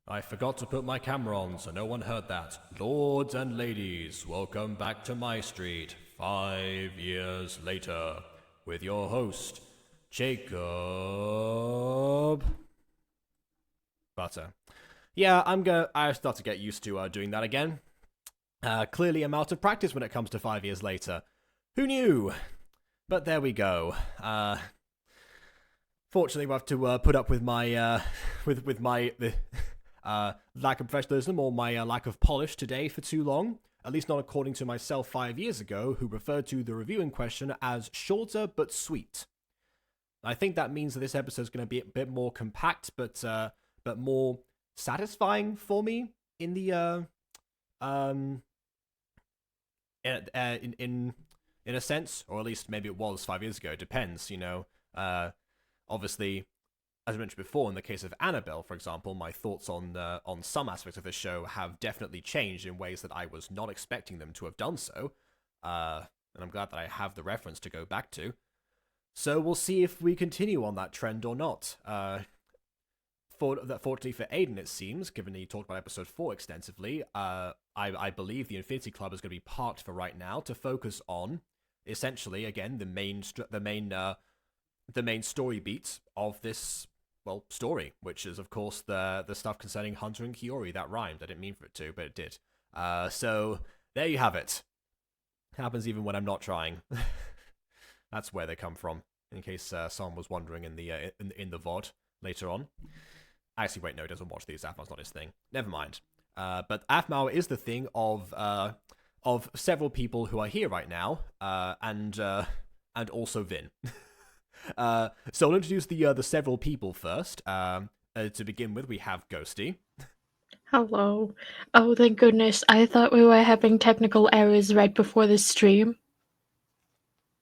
I forgot to put my camera on, so no one heard that. Lords and ladies, welcome back to MyStreet, 5 years later, with your host, Jacob Butter. Yeah, I start to get used to doing that again. Clearly I'm out of practice when it comes to 5 years later. Who knew? But there we go. Fortunately, we have to put up with my with my lack of professionalism or my lack of polish today for too long. At least not according to myself 5 years ago, who referred to the review in question as shorter but sweet. I think that means that this episode is going to be a bit more compact, but more satisfying for me in the in a sense, or at least maybe it was 5 years ago. It depends, you know. Obviously, as I mentioned before, in the case of Annabelle, for example, my thoughts on some aspects of the show have definitely changed in ways that I was not expecting them to have done so. And I'm glad that I have the reference to go back to. So we'll see if we continue on that trend or not. Fortunately for Aiden, it seems, given he talked about episode 4 extensively, I believe the Infinity Club is going to be parked for right now to focus on, essentially, again, the main story beats of this, well, story, which is, of course, the stuff concerning Hunter and Keori. That rhymed. I didn't mean for it to, but it did. So there you have it. Happens even when I'm not trying. That's where they come from, in case someone was wondering in the VOD later on. Actually, wait, no, he doesn't watch these. aphmau's not his thing. Never mind. But aphmau is the thing of several people who are here right now, and also Vin. So I'll introduce the several people first. To begin with, we have Ghosty. Hello. Oh, thank goodness. I thought we were having technical errors right before the stream.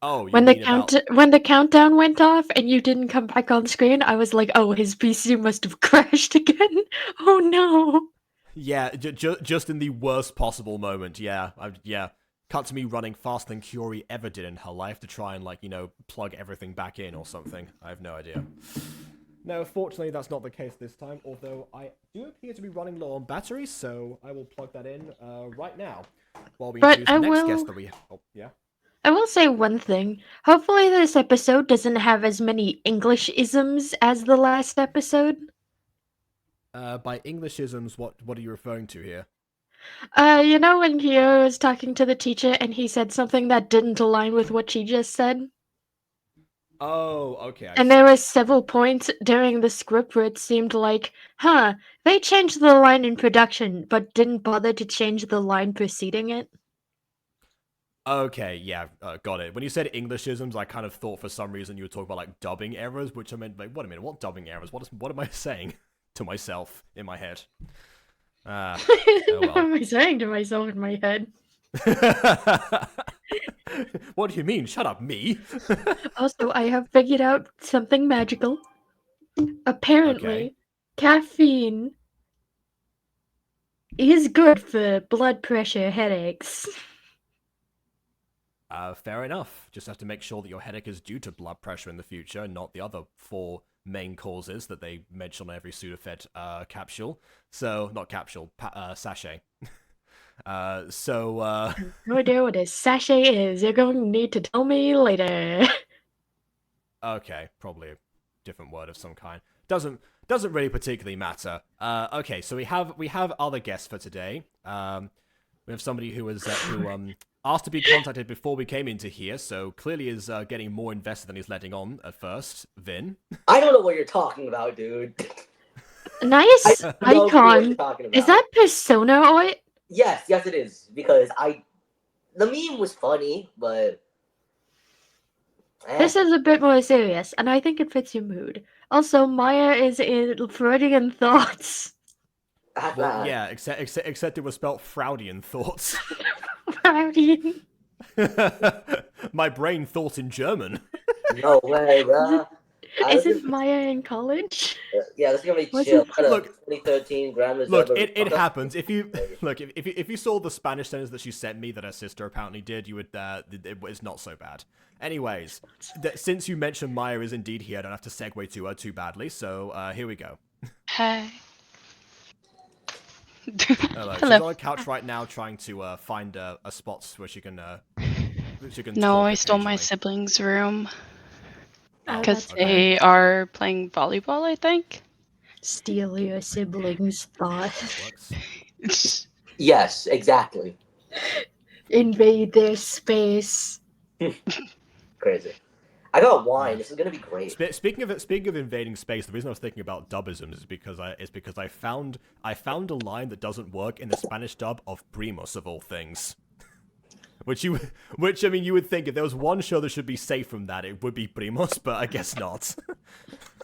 Oh, you When mean about... when the countdown went off and you didn't come back on screen, I was like, "Oh, his PC must have crashed again." Oh no. Yeah, just in the worst possible moment, yeah. Cut to me running faster than Keori ever did in her life to try and, like, you know, plug everything back in or something. I have no idea. No, fortunately, that's not the case this time, although I do appear to be running low on batteries, so I will plug that in right now while we But introduce the next guest that we have. Oh, yeah? I will say one thing. Hopefully this episode doesn't have as many English isms as the last episode. By Englishisms, what are you referring to here? You know when Kyo was talking to the teacher and he said something that didn't align with what she just said? Oh, okay, I And there see. were several points during the script where it seemed like, huh, they changed the line in production, but didn't bother to change the line preceding it. Okay, yeah, got it. When you said Englishisms, I kind of thought for some reason you were talking about, like, dubbing errors, which I meant, like, wait a minute, what dubbing errors? What am I saying to myself in my head? Ah, oh What well. am I saying to myself in my head? What do you mean? Shut up, me. Also, I have figured out something magical. Okay. Apparently, caffeine is good for blood pressure headaches. Fair enough. Just have to make sure that your headache is due to blood pressure in the future, and not the other four main causes that they mention on every Sudafed capsule. So, not capsule, sachet. No idea what a sachet is. You're going to need to tell me later. Okay, probably a different word of some kind. Doesn't really particularly matter. Okay, so we have other guests for today. We have somebody who was who asked to be contacted before we came into here, so clearly is getting more invested than he's letting on at first. Vin. I don't know what you're talking about, dude. I Nice have no clue what you're icon. talking about. Is that persona art? Yes, it is. Because the meme was funny, but This is a bit more serious, and I think it fits your mood. Also, Maya is in Freudian thoughts. Well, yeah, except it was spelt Fraudian thoughts. Freudian. My brain thought in German. no way, bro. Isn't Maya in college? Yeah, this is gonna be Was chill. it? Look, 2013 grandma's Look, it happens. If you look, if you saw the Spanish sentence that she sent me that her sister apparently did, you would it was not so bad. Anyways, since you mentioned Maya is indeed here, I don't have to segue to her too badly. So here we go. Hey. Hello. She's Hello. on a couch right now, trying to find a spot where she can No, talk I stole my occasionally. siblings' room Oh, because that's they are playing volleyball, I think. Steal your siblings' thought. Works. Yes, exactly. Invade their space. Crazy. I got wine. Yeah. This is gonna be great. Speaking of invading space, the reason I was thinking about dubisms is because I found a line that doesn't work in the Spanish dub of Primos of all things. Which I mean, you would think if there was one show that should be safe from that, it would be Primos, but I guess not.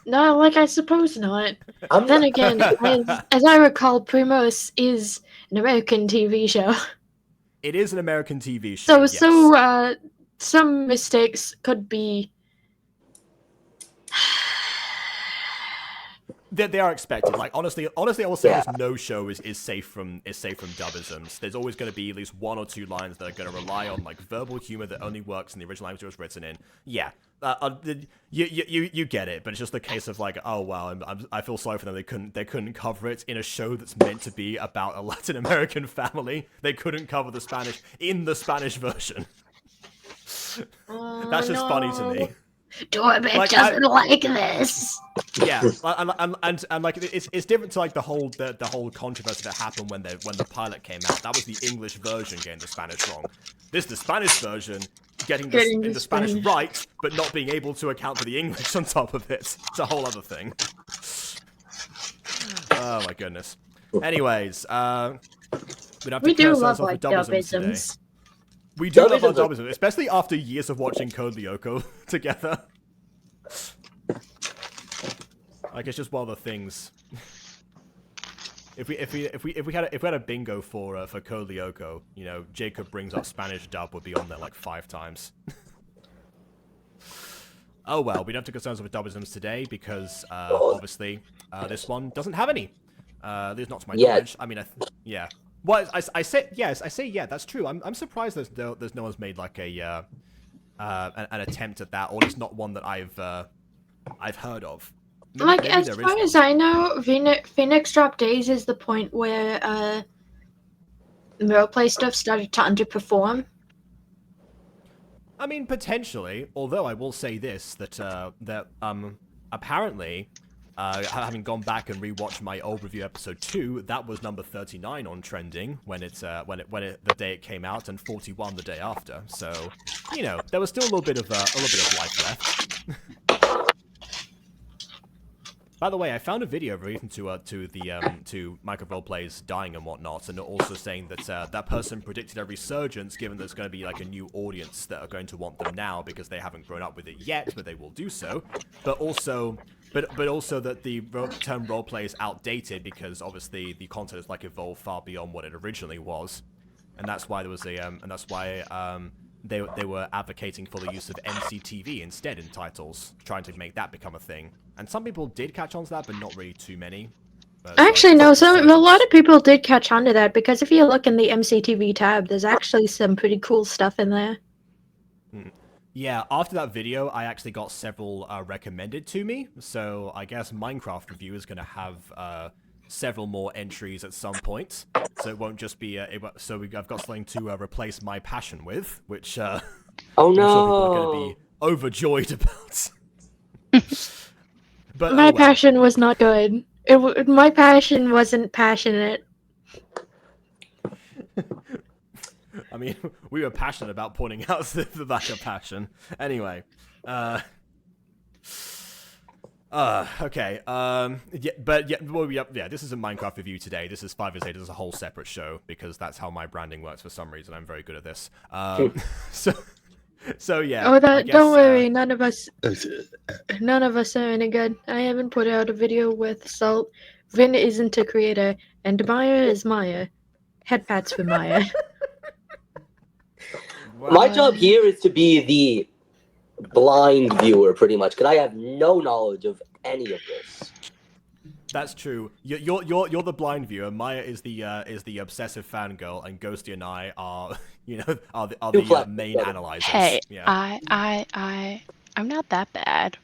No, like, I suppose not. I'm Then again, as I recall, Primos is an American TV show. It is an American TV show. So, Yes. some mistakes could be... They are expected. Like honestly, I will say this: no show is safe from dubisms. There's always going to be at least one or two lines that are going to rely on like verbal humor that only works in the original language it was written in. Yeah, you get it, but it's just the case of like, oh wow, I feel sorry for them. They couldn't cover it in a show that's meant to be about a Latin American family. They couldn't cover the Spanish in the Spanish version. That's just funny to me. Dormit Like, doesn't like this. Yeah, and like it's different to like the whole controversy that happened when the pilot came out. That was the English version getting the Spanish wrong. This the Spanish version getting the Spanish right, but not being able to account for the English on top of it. It's a whole other thing. Oh my goodness. Anyways, We do love like dubisms. We do love our dubisms, especially after years of watching Code Lyoko together. Like it's just one of the things. If we had a bingo for Code Lyoko, you know, Jacob brings up Spanish dub would be on there like 5 times. Oh well, we don't have to concerns with dubisms today because obviously this one doesn't have any. At least not to my knowledge. I mean, yeah. Well, I say yes. I say yeah. That's true. I'm surprised there's no one's made like a an attempt at that, or at least not one that I've heard of. Maybe as far as I know, Phoenix Drop Days is the point where roleplay stuff started to underperform. I mean, potentially. Although I will say this that apparently. Having gone back and rewatched my old review episode 2, that was number 39 on trending when the day it came out, and 41 the day after. So, you know, there was still a little bit of life left. By the way, I found a video relating to Micro Roleplay's dying and whatnot, and also saying that that person predicted a resurgence, given there's going to be like a new audience that are going to want them now because they haven't grown up with it yet, but they will do so. But also that the term roleplay is outdated because obviously the content has like evolved far beyond what it originally was, and that's why there was they were advocating for the use of MCTV instead in titles, trying to make that become a thing. And some people did catch on to that, but not really too many. Actually, no. A lot of people did catch on to that because if you look in the MCTV tab, there's actually some pretty cool stuff in there. Yeah, after that video, I actually got several recommended to me. So I guess Minecraft Review is going to have several more entries at some point. So it won't just be I've got something to replace my passion with, which oh I'm no, sure people are going to be overjoyed about. But my passion was not good. My passion wasn't passionate. I mean, we were passionate about pointing out the lack of passion. Anyway, okay. This is a Minecraft review today. This is 5 Years Later. This is a whole separate show because that's how my branding works for some reason. I'm very good at this. So yeah. Oh, don't worry. None of us are any good. I haven't put out a video with Salt. Vin isn't a creator, and Maya is Maya. Head pats for Maya. My job here is to be the blind viewer, pretty much, because I have no knowledge of any of this. That's true. You're the blind viewer. Maya is the obsessive fangirl, and Ghosty and I are the main analyzers. Hey, yeah. I'm not that bad.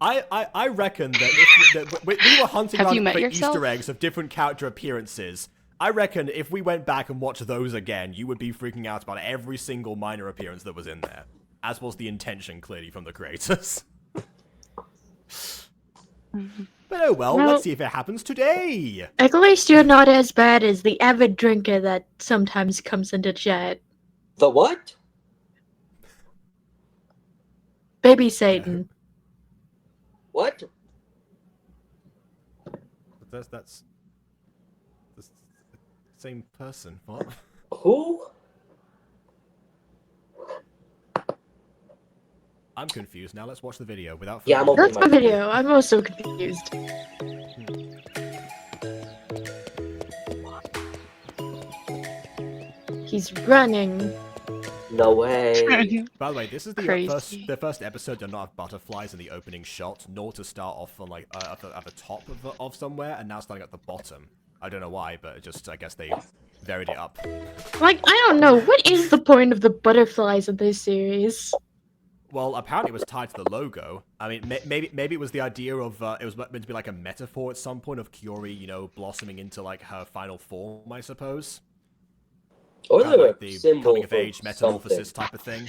I reckon that if we were hunting Have around you met for yourself? Easter eggs of different character appearances, I reckon if we went back and watched those again, you would be freaking out about every single minor appearance that was in there, as was the intention clearly from the creators. But oh well, Well- let's see if it happens today. At least you're not as bad as the avid drinker that sometimes comes into chat. The what? Baby Satan. What? That's the same person. What? Who? I'm confused now. Let's watch the video without. Yeah, I'm further opening That's ado. the video. I'm also confused. He's running. No way. By the way, this is the Crazy. first episode to not have butterflies in the opening shot, nor to start off on like at the top of somewhere, and now starting at the bottom. I don't know why, but it just I guess they varied it up. Like, I don't know. What is the point of the butterflies in this series? Well, apparently it was tied to the logo. I mean, maybe it was the idea of it was meant to be like a metaphor at some point of Keori, you know, blossoming into like her final form, I suppose. Or Kind of they're like a the symbol coming of for age metamorphosis something. type of thing.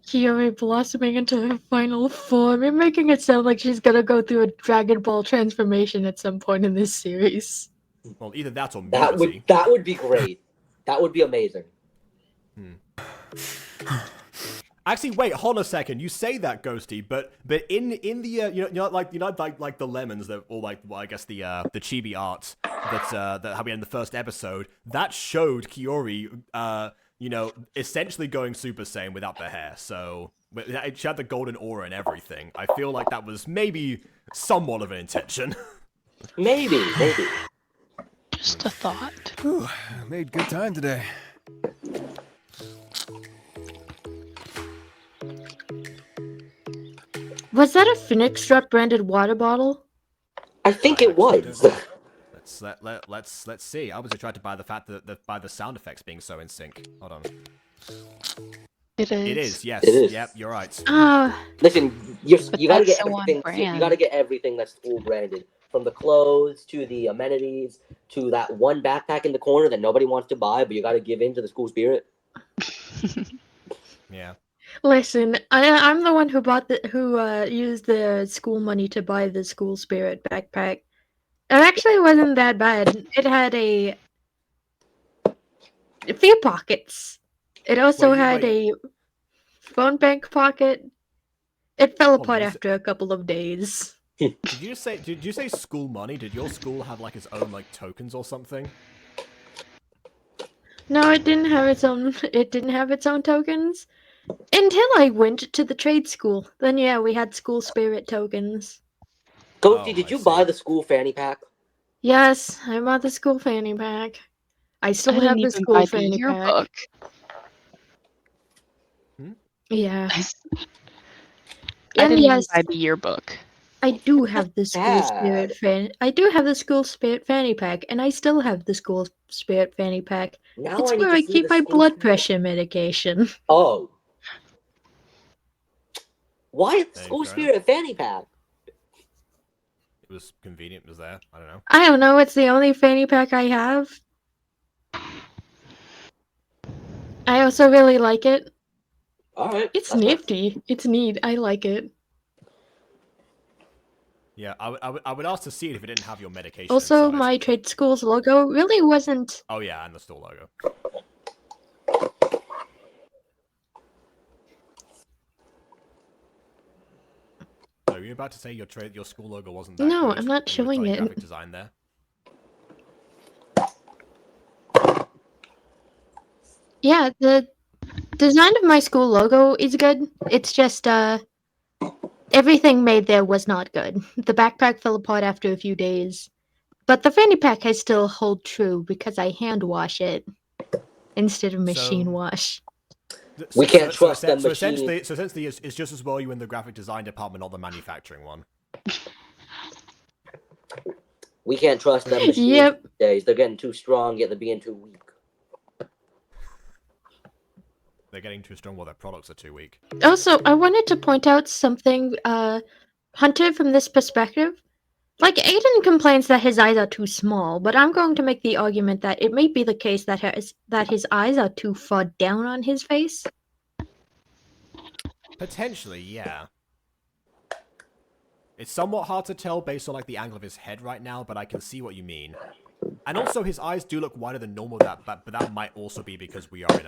Kiyomi blossoming into her final form. You're making it sound like she's gonna go through a Dragon Ball transformation at some point in this series. Well, either that or That Murity. would be great. That would be amazing. Actually, wait, hold on a second. You say that, Ghosty, but in the like the lemons that, or like, well, I guess the chibi art that how we had in the first episode that showed Keori essentially going Super Saiyan without the hair. So she had the golden aura and everything. I feel like that was maybe somewhat of an intention. Maybe. Just a thought. Whew, made good time today. Was that a Phoenix Strut branded water bottle? I think it was. Let's see. I was attracted by the fact that by the sound effects being so in sync. Hold on. It is. It is. Yes. It is. Yep. You're right. Listen, you gotta that's get so on everything. You gotta brand. get everything that's school branded, from the clothes to the amenities to that one backpack in the corner that nobody wants to buy, but you gotta give in to the school spirit. Yeah. Listen, I'm the one who used the school money to buy the school spirit backpack. It actually wasn't that bad. It had a few pockets. It also had a phone bank pocket. It fell Hold on, apart is it- after a couple of days. Did you say school money? Did your school have like its own like tokens or something? No, it didn't have its own. It didn't have its own tokens until I went to the trade school. Then yeah, we had school spirit tokens. Ghosty, Oh, did I you see. buy the school fanny pack? Yes, I bought the school fanny pack. I still I have didn't the even school buy the fanny pack. yearbook. Yeah, I and didn't even yes, buy the yearbook. I do have the school bad. spirit fan. I do have the school spirit fanny pack, and I still have the school spirit fanny pack. Now It's I need where to I see keep the my school blood spirit. pressure medication. Oh. Why is the Hey, school fair spirit a fanny pack? It was convenient. It was there. I don't know. I don't know. It's the only fanny pack I have. I also really like it. Alright. It's that's fine. nifty. It's neat. I like it. Yeah, I would ask to see it if it didn't have your medication. Also, inside. my trade school's logo really wasn't. Oh yeah, and the store logo. So you're about to say your school logo wasn't that No, good I'm not when you were showing doing it. graphic design there. Yeah, the design of my school logo is good. It's just everything made there was not good. The backpack fell apart after a few days. But the fanny pack I still hold true because I hand wash it instead of machine So- wash. We can't trust them So machines. essentially, it's just as well you in the graphic design department, not the manufacturing one. We can't trust them machines Yep. these days. They're getting too strong, yet they're being too weak. They're getting too strong while their products are too weak. Also, I wanted to point out something Hunter, from this perspective, like Aiden complains that his eyes are too small, but I'm going to make the argument that it may be the case that his eyes are too far down on his face. Potentially, yeah. It's somewhat hard to tell based on like the angle of his head right now, but I can see what you mean. And also, his eyes do look wider than normal. But that might also be because we are in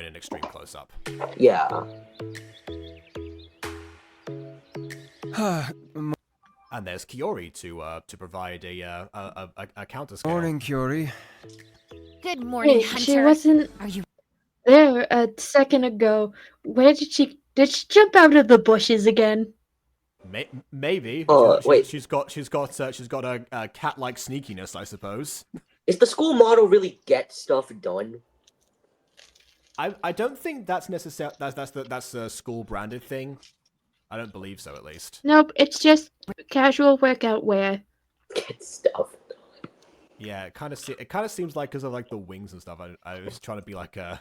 an extreme close up. Yeah. And there's Keori to provide a counter scale. Morning, Keori. Good morning, Wait, Hunter. she wasn't Are you there a second ago. Where did she jump out of the bushes again? Maybe. Wait. She's got a cat-like sneakiness, I suppose. Is the school motto really get stuff done? I don't think that's necessary. That's a school branded thing. I don't believe so, at least. Nope, it's just casual workout wear. Get stuff done. Yeah, it kind of seems like because of like the wings and stuff. I was trying to be like a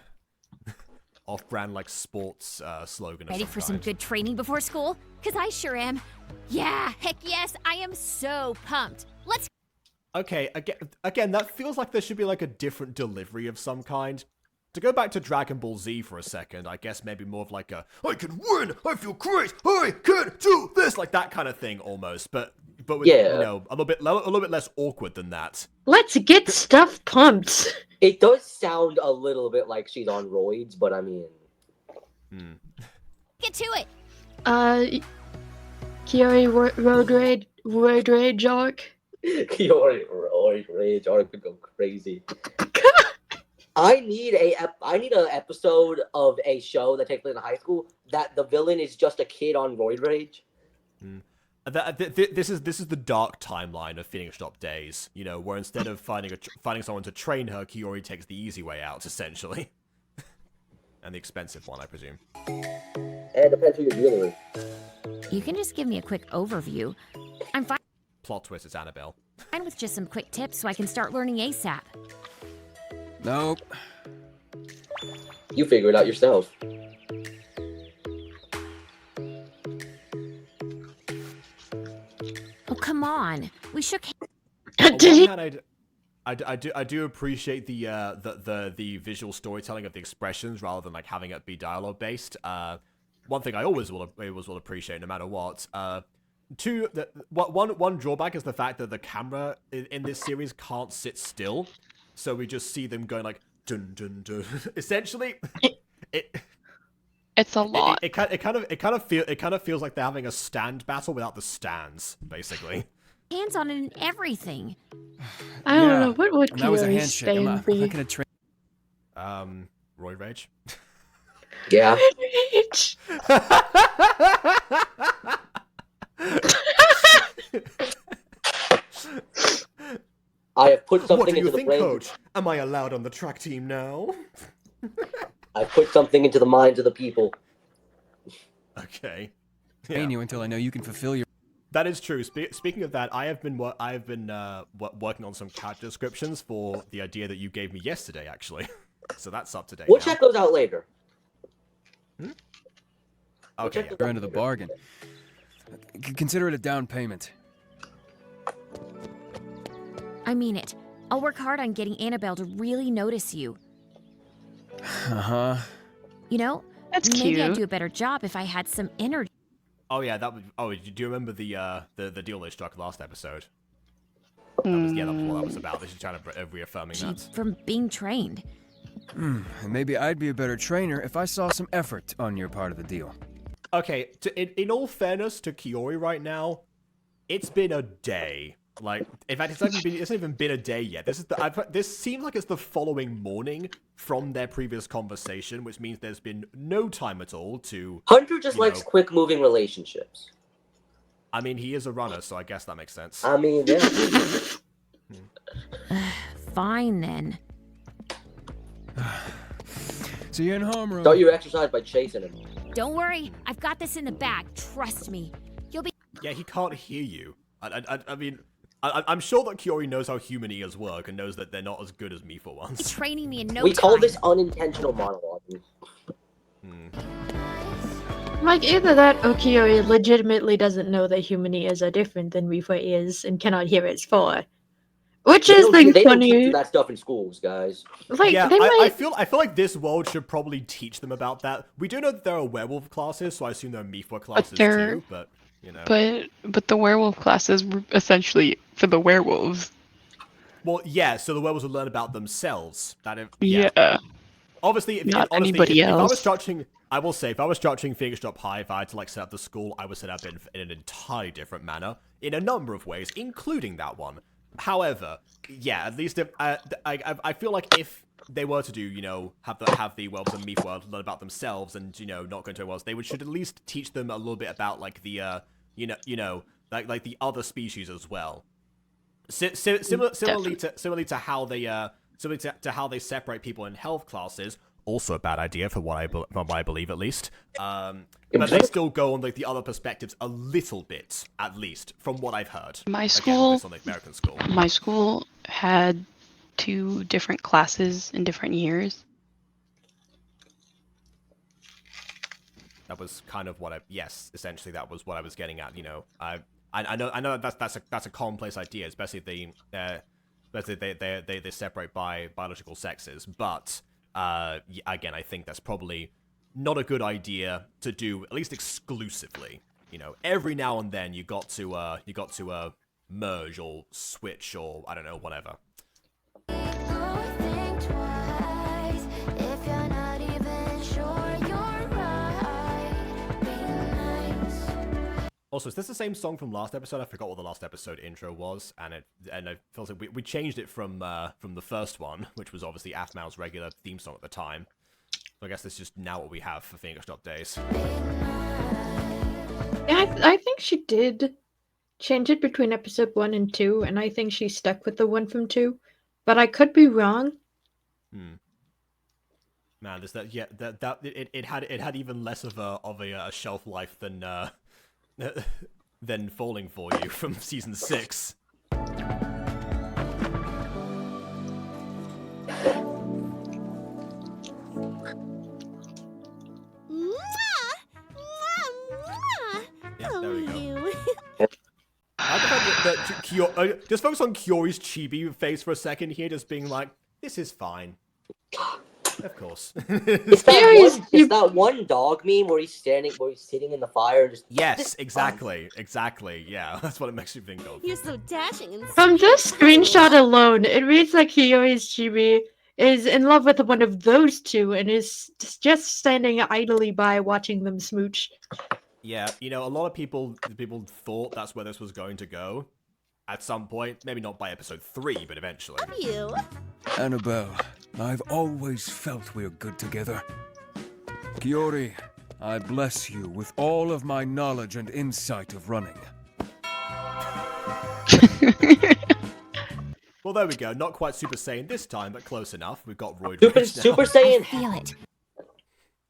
off-brand like sports slogan. ready for some good training before school? 'Cause I sure am. Yeah, heck yes, I am so pumped. Let's. Okay, again, that feels like there should be like a different delivery of some kind. To go back to Dragon Ball Z for a second, I guess maybe more of like a I can win, I feel great, I can do this, like that kind of thing almost. But with, Yeah. you know, a little bit less awkward than that. Let's get stuff pumped. It does sound a little bit like she's on roids, but I mean... get to it. Keori road rage arc. Keori roid rage arc could go crazy. I need an episode of a show that takes place in high school that the villain is just a kid on roid rage. This is the dark timeline of Phoenix Shop Days, you know, where instead of finding someone to train her, Keori takes the easy way out, essentially. And the expensive one, I presume. And it depends who you're dealing with. You can just give me a quick overview. I'm fine Plot twist, it's Annabelle. with just some quick tips so I can start learning ASAP. Nope. You figure it out yourself. Oh, come on. We shook hands. On one hand, I do appreciate the visual storytelling of the expressions rather than like having it be dialogue based. One thing I always will appreciate no matter what. One drawback is the fact that the camera in this series can't sit still, so we just see them going like dun dun dun. Essentially, It's a lot. it kind of feels like they're having a stand battle without the stands, basically. Hands on it and everything. I don't know, what would And that was a Keori handshake. I'm stand not for? gonna train. Roid Rage. Yeah. Rage. I have put What something do you into the think, brain. Coach? Am I allowed on the track team now? I put something into the minds of the people. Okay. Train you until I know you can fulfill your. That is true. Speaking of that, I have been working on some character descriptions for the idea that you gave me yesterday, actually. So that's up to date. We'll now. check those out later. Okay. check Your end of the bargain. Consider it a down payment. I mean it. I'll work hard on getting Annabelle to really notice you. Uh-huh. You know, That's maybe I'd cute. do a better job if I had some energy. Oh yeah, that would. Oh, do you remember the deal they struck last episode? That was, yeah, that was what that was about. They're just trying to reaffirming that. From being trained. And maybe I'd be a better trainer if I saw some effort on your part of the deal. Okay, in all fairness to Keori right now, it's been a day. Like, in fact, it's not even been a day yet. This seems like it's the following morning from their previous conversation, which means there's been no time at all to. Hunter just You likes know. quick-moving relationships. I mean, he is a runner, so I guess that makes sense. I mean, yeah. Fine then. See you in homeroom. Start your exercise by chasing him. Don't worry, I've got this in the bag. Trust me. You'll be Yeah, he can't hear you. I mean, I'm sure that Keori knows how human ears work and knows that they're not as good as me for once. training me in no We time. call this unintentional monologue. Like, either that or Keori legitimately doesn't know that human ears are different than Reaper ears and cannot hear its for. Which They is don't, the they don't teach you funny. that stuff in schools, guys. Like, Yeah, they I might. feel like this world should probably teach them about that. We do know that there are werewolf classes, so I assume there are Meefwa classes they're- too. But you know, But the werewolf classes were essentially for the werewolves. well, yeah. So the werewolves would learn about themselves. Yeah. Obviously, Not honestly, anybody if I was else. structuring, I will say, if I was structuring Phoenix Drop High, if I had to like set up the school, I would set up in an entirely different manner, in a number of ways, including that one. However, yeah, at least if I feel like if they were to do, you know, have the werewolves and Meef world learn about themselves and, you know, not go into werewolves, they should at least teach them a little bit about like the like the other species as well. Similarly to how they separate people in health classes. Also a bad idea from what I believe, at least. But they still go on like the other perspectives a little bit, at least from what I've heard. My Again, school, based on the American school. my school had 2 different classes in different years. That was kind of what essentially that was what I was getting at. You know, I know that's a commonplace idea, especially if they separate by biological sexes. But again, I think that's probably not a good idea to do, at least exclusively. You know, every now and then you got to merge or switch or I don't know, whatever. Also, is this the same song from last episode? I forgot what the last episode intro was, and I feel like we changed it from the first one, which was obviously aphmau's regular theme song at the time. So I guess this is just now what we have for Phoenix Drop Days. Yeah, I think she did change it between episode 1 and 2, and I think she stuck with the one from 2. But I could be wrong. Man, it had even less of a shelf life than than Falling For You from season 6. Yeah, there we go. I like the fact that just focus on Keori's chibi face for a second here, just being like, "This is fine." Of course. It's that one dog meme where he's sitting in the fire and just. Yes, exactly. Yeah, that's what it makes you think of. You're so dashing and From this screenshot alone, it reads like Kiyoi's chibi is in love with one of those two and is just standing idly by watching them smooch. Yeah, you know, a lot of people thought that's where this was going to go. At some point, maybe not by episode 3, but eventually. you. Annabelle, I've always felt we're good together. Keori, I bless you with all of my knowledge and insight of running. Well, there we go. Not quite Super Saiyan this time, but close enough. We've got Roid Rage now. Super Saiyan. Feel it.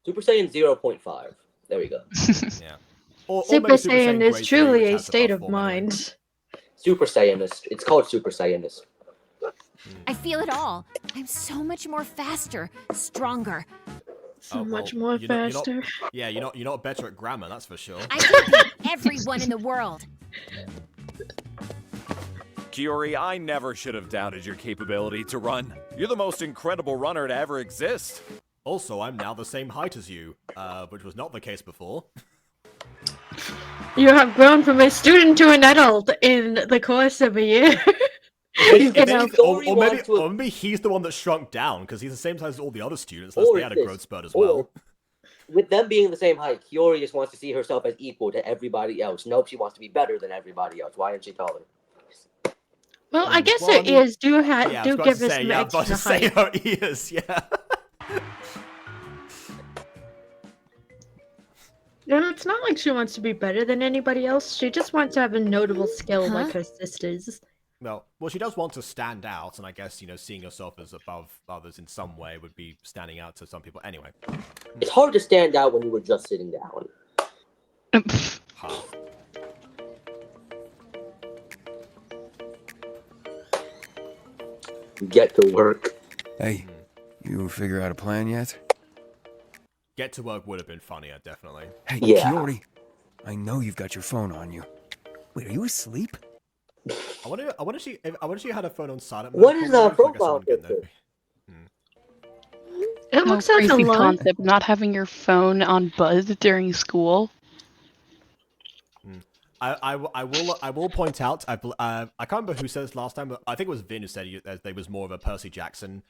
Super Saiyan 0.5. There we go. Yeah. Or Super maybe Saiyan grade is 3, truly which a has state above of form anyway. mind. Super Saiyanist. It's called Super Saiyanist. I feel it all. I'm so much more faster, stronger. So Oh, much well, more you're not- faster. Yeah, you're not better at grammar, that's for sure. I can beat everyone in the world. Keori, I never should have doubted your capability to run. You're the most incredible runner to ever exist. Also, I'm now the same height as you, which was not the case before. You have grown from a student to an adult in the course of a year. If You know, anything- or maybe he's the one that shrunk down, because he's the same size as all the other students, unless Or they had a this- growth spurt as or- well. With them being the same height, Keori just wants to see herself as equal to everybody else. Nope, she wants to be better than everybody else. Why isn't she taller? well, I guess Well, her I mean- ears do Yeah, I was do about give to us say, some yeah, I was about extra to say height. her ears, yeah. And it's not like she wants to be better than anybody else. She just wants to have a notable skill Huh? like her sisters. Well, she does want to stand out, and I guess, you know, seeing herself as above others in some way would be standing out to some people. Anyway. It's hard to stand out when you were just sitting down. Huh. Get to work. Hey, you figure out a plan yet? Get to work would have been funnier, definitely. Hey, Yeah. Keori, I know you've got your phone on you. Wait, are you asleep? I wonder if she had her phone on silent mode. What is probably, the so I guess I profile wouldn't get picture? It No looks like a crazy line. concept, not having your phone on buzz during school. I will point out. I can't remember who said this last time, but I think it was Vin who said they was more of a Percy Jackson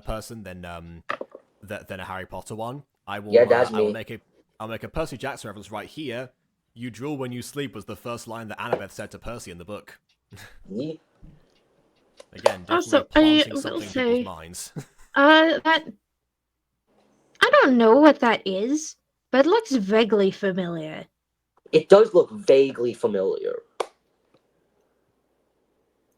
person than a Harry Potter one. I will. Yeah, that's I'll me. make a Percy Jackson reference right here. You drool when you sleep was the first line that Annabeth said to Percy in the book. Yeah. Again, definitely Also, I planting will something in say- people's minds. That I don't know what that is, but it looks vaguely familiar. It does look vaguely familiar.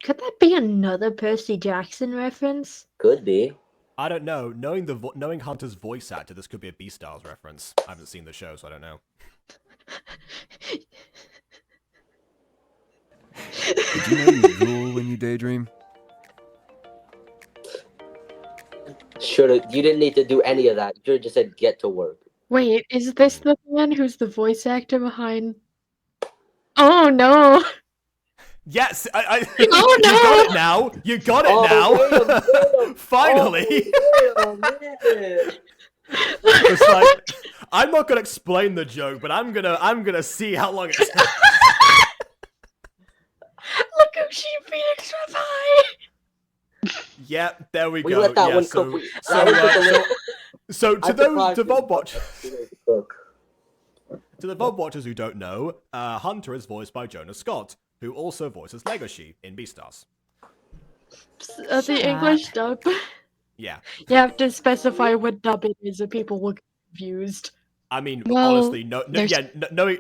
Could that be another Percy Jackson reference? Could be. I don't know. Knowing Hunter's voice actor, this could be a Beastars reference. I haven't seen the show, so I don't know. Did you know you drool when you daydream? Should've. You didn't need to do any of that. You should've just said get to work. Wait, is this the man who's the voice actor behind? Oh no! Yes, Oh, you got no! it now. You got it Oh, now. wait a Finally. Oh, wait a minute. It's like I'm not gonna explain the joke, but I'm gonna see how long it takes. Look who she Phoenix Revive! Yeah, there we We go. let that yeah, one so, cook. so, That was just a little. so to I'm those surprised to you Vob watch cook. to the Vob watchers who don't know, Hunter is voiced by Jonah Scott, who also voices Legoshi in Beastars. The Shut English up. dub. Yeah, You have to specify what dub it is, or people will get confused. I mean, Well, honestly, there's-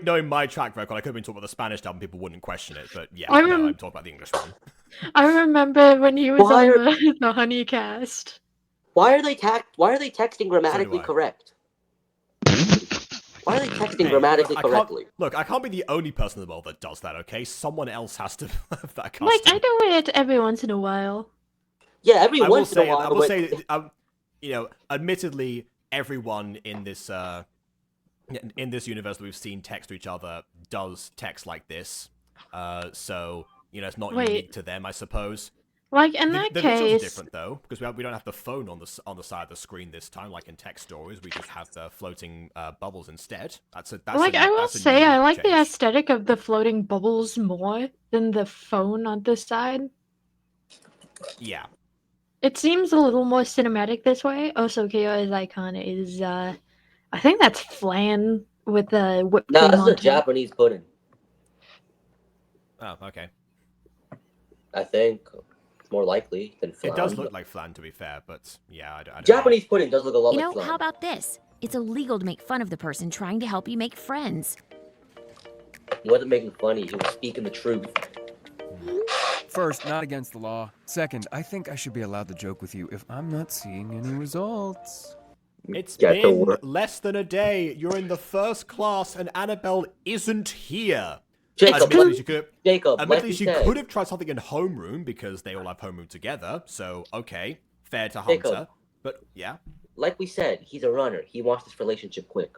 knowing my track record, I could have been talking about the Spanish dub and people wouldn't question it, but yeah, I no, rem- I'm talking about the English one. I remember when he was Why on are- the Honeycast. Why are they texting grammatically I. correct? Why are they texting Hey, grammatically look, I can't- correctly? Look, I can't be the only person in the world that does that, okay? Someone else has to have that custom. Like, I do it every once in a while. Yeah, every I will once in a say, while. I will but- say, you know, admittedly, everyone in this universe that we've seen text to each other does text like this. So you know, it's not Wait. unique to them, I suppose. Like, in that The visuals are case, different though, because we don't have the phone on the side of the screen this time, like in text stories. We just have the floating bubbles instead. I will say, I like the change. aesthetic of the floating bubbles more than the phone on this side. Yeah. It seems a little more cinematic this way. Also, Keori's icon is, I think that's flan with the whipped No, cream this is on a top. Japanese pudding. Oh, okay. I think more likely than flan. It does look like flan, to be fair, but yeah, I don't Japanese pudding does look a lot You like know, flan. how about this? It's illegal to make fun of the person trying to help you make friends. He wasn't making funny. He was speaking the truth. First, not against the law. Second, I think I should be allowed to joke with you if I'm not seeing any results. It's Get to been work. less than a day. You're in the first class, and Annabelle isn't here. Jacob, Admittedly, like, she could. Jacob, like Admittedly, we she said, could have tried something in homeroom because they all have homeroom together. So okay, fair to Jacob. Hunter. But yeah, like we said, he's a runner. He wants this relationship quick.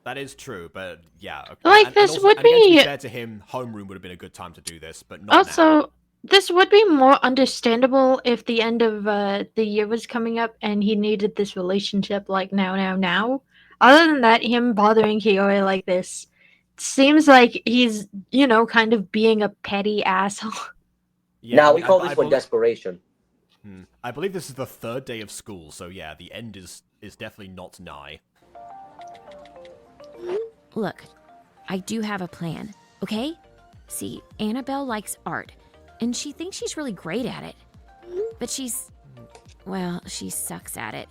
that is true. But yeah, okay. Like, this would and again, to be- fair to him, homeroom would have been a good time to do this, but not now. Also, this would be more understandable if the end of the year was coming up and he needed this relationship like now. Other than that, him bothering Keori like this seems like he's, you know, kind of being a petty asshole. Yeah, now I we mean, call I this one believe- desperation. I believe this is the third day of school, so yeah, the end is definitely not nigh. Look, I do have a plan, okay? See, Annabelle likes art, and she thinks she's really great at it. But she sucks at it.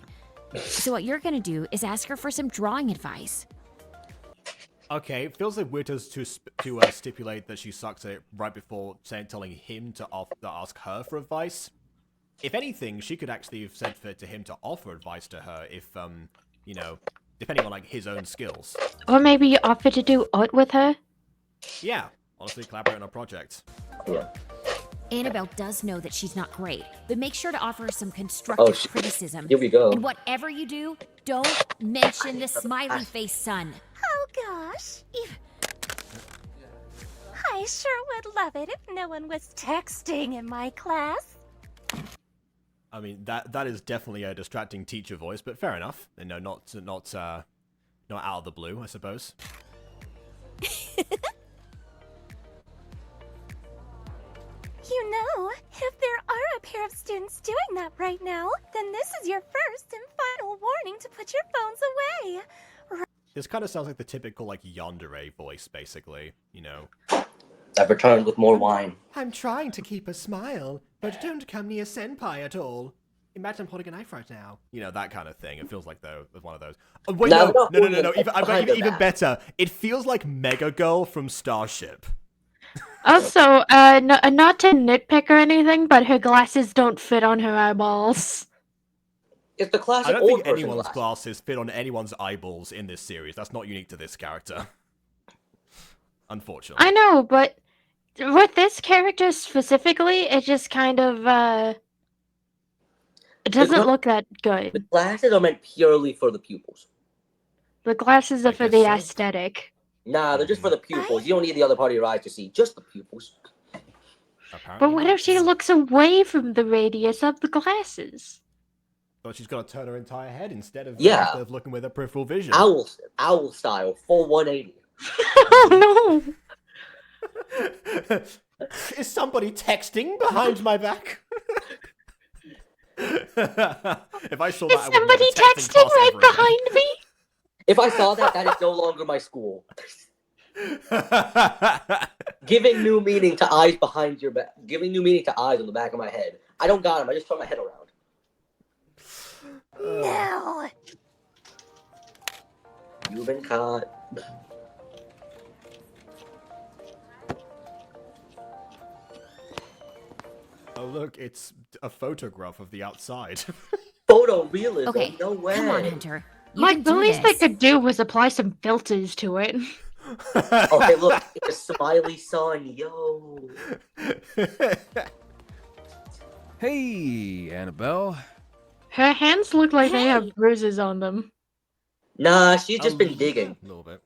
So what you're gonna do is ask her for some drawing advice. Okay, it feels like weird to stipulate that she sucks at it right before telling him to ask her for advice. If anything, she could actually have said to him to offer advice to her if, you know, depending on like his own skills. Or maybe you offer to do art with her. Yeah, honestly, collaborate on a project. Yeah. Annabelle does know that she's not great, but make sure to offer her some Oh, constructive shit. criticism. Here we go. And whatever you do, don't mention the smiley face son. Oh gosh. I sure would love it if no one was texting in my class. I mean, that is definitely a distracting teacher voice, but fair enough. You know, not out of the blue, I suppose. You know, if there are a pair of students doing that right now, then this is your first and final warning to put your phones away. This kind of sounds like the typical, like, yandere voice, basically, you know. I've returned with more wine. I'm trying to keep a smile, but don't come near Senpai at all. Imagine I'm holding a knife right now. You know, that kind of thing. It feels like one of those. Oh, wait, No, no. I've got behind even that. better. It feels like Mega Girl from Starship. Also, not to nitpick or anything, but her glasses don't fit on her eyeballs. It's the I classic don't old think person anyone's glass. glasses fit on anyone's eyeballs in this series. That's not unique to this character. Unfortunately. I know, but with this character specifically, it just kind of, it doesn't not- look that The good. glasses are meant purely for the pupils. The glasses I are for guess the so. aesthetic. Nah, they're just for the pupils. You don't need the other part of your eyes to see. Just the pupils. Apparently But what not. if she looks away from the radius of the glasses? But she's got to turn her entire head instead of looking with her peripheral vision. Owl style, full 180. Oh no! Is somebody texting behind my back? If I saw that, Is I would somebody never text in texting class right ever again. behind me? If I saw that, that is no longer my school. Giving new meaning to eyes behind your back. Giving new meaning to eyes on the back of my head. I don't got them. I just turn my head around. No. You've been caught. Oh look, it's a photograph of the outside. Photorealism? Okay, No way. come on, Hunter. You Like, can the do least they this. could do was apply some filters to it. Okay, look. It's a smiley sun. Yo. Hey, Annabelle. Her hands look like they Hey. have bruises on them. Nah, she's just been digging. A little bit.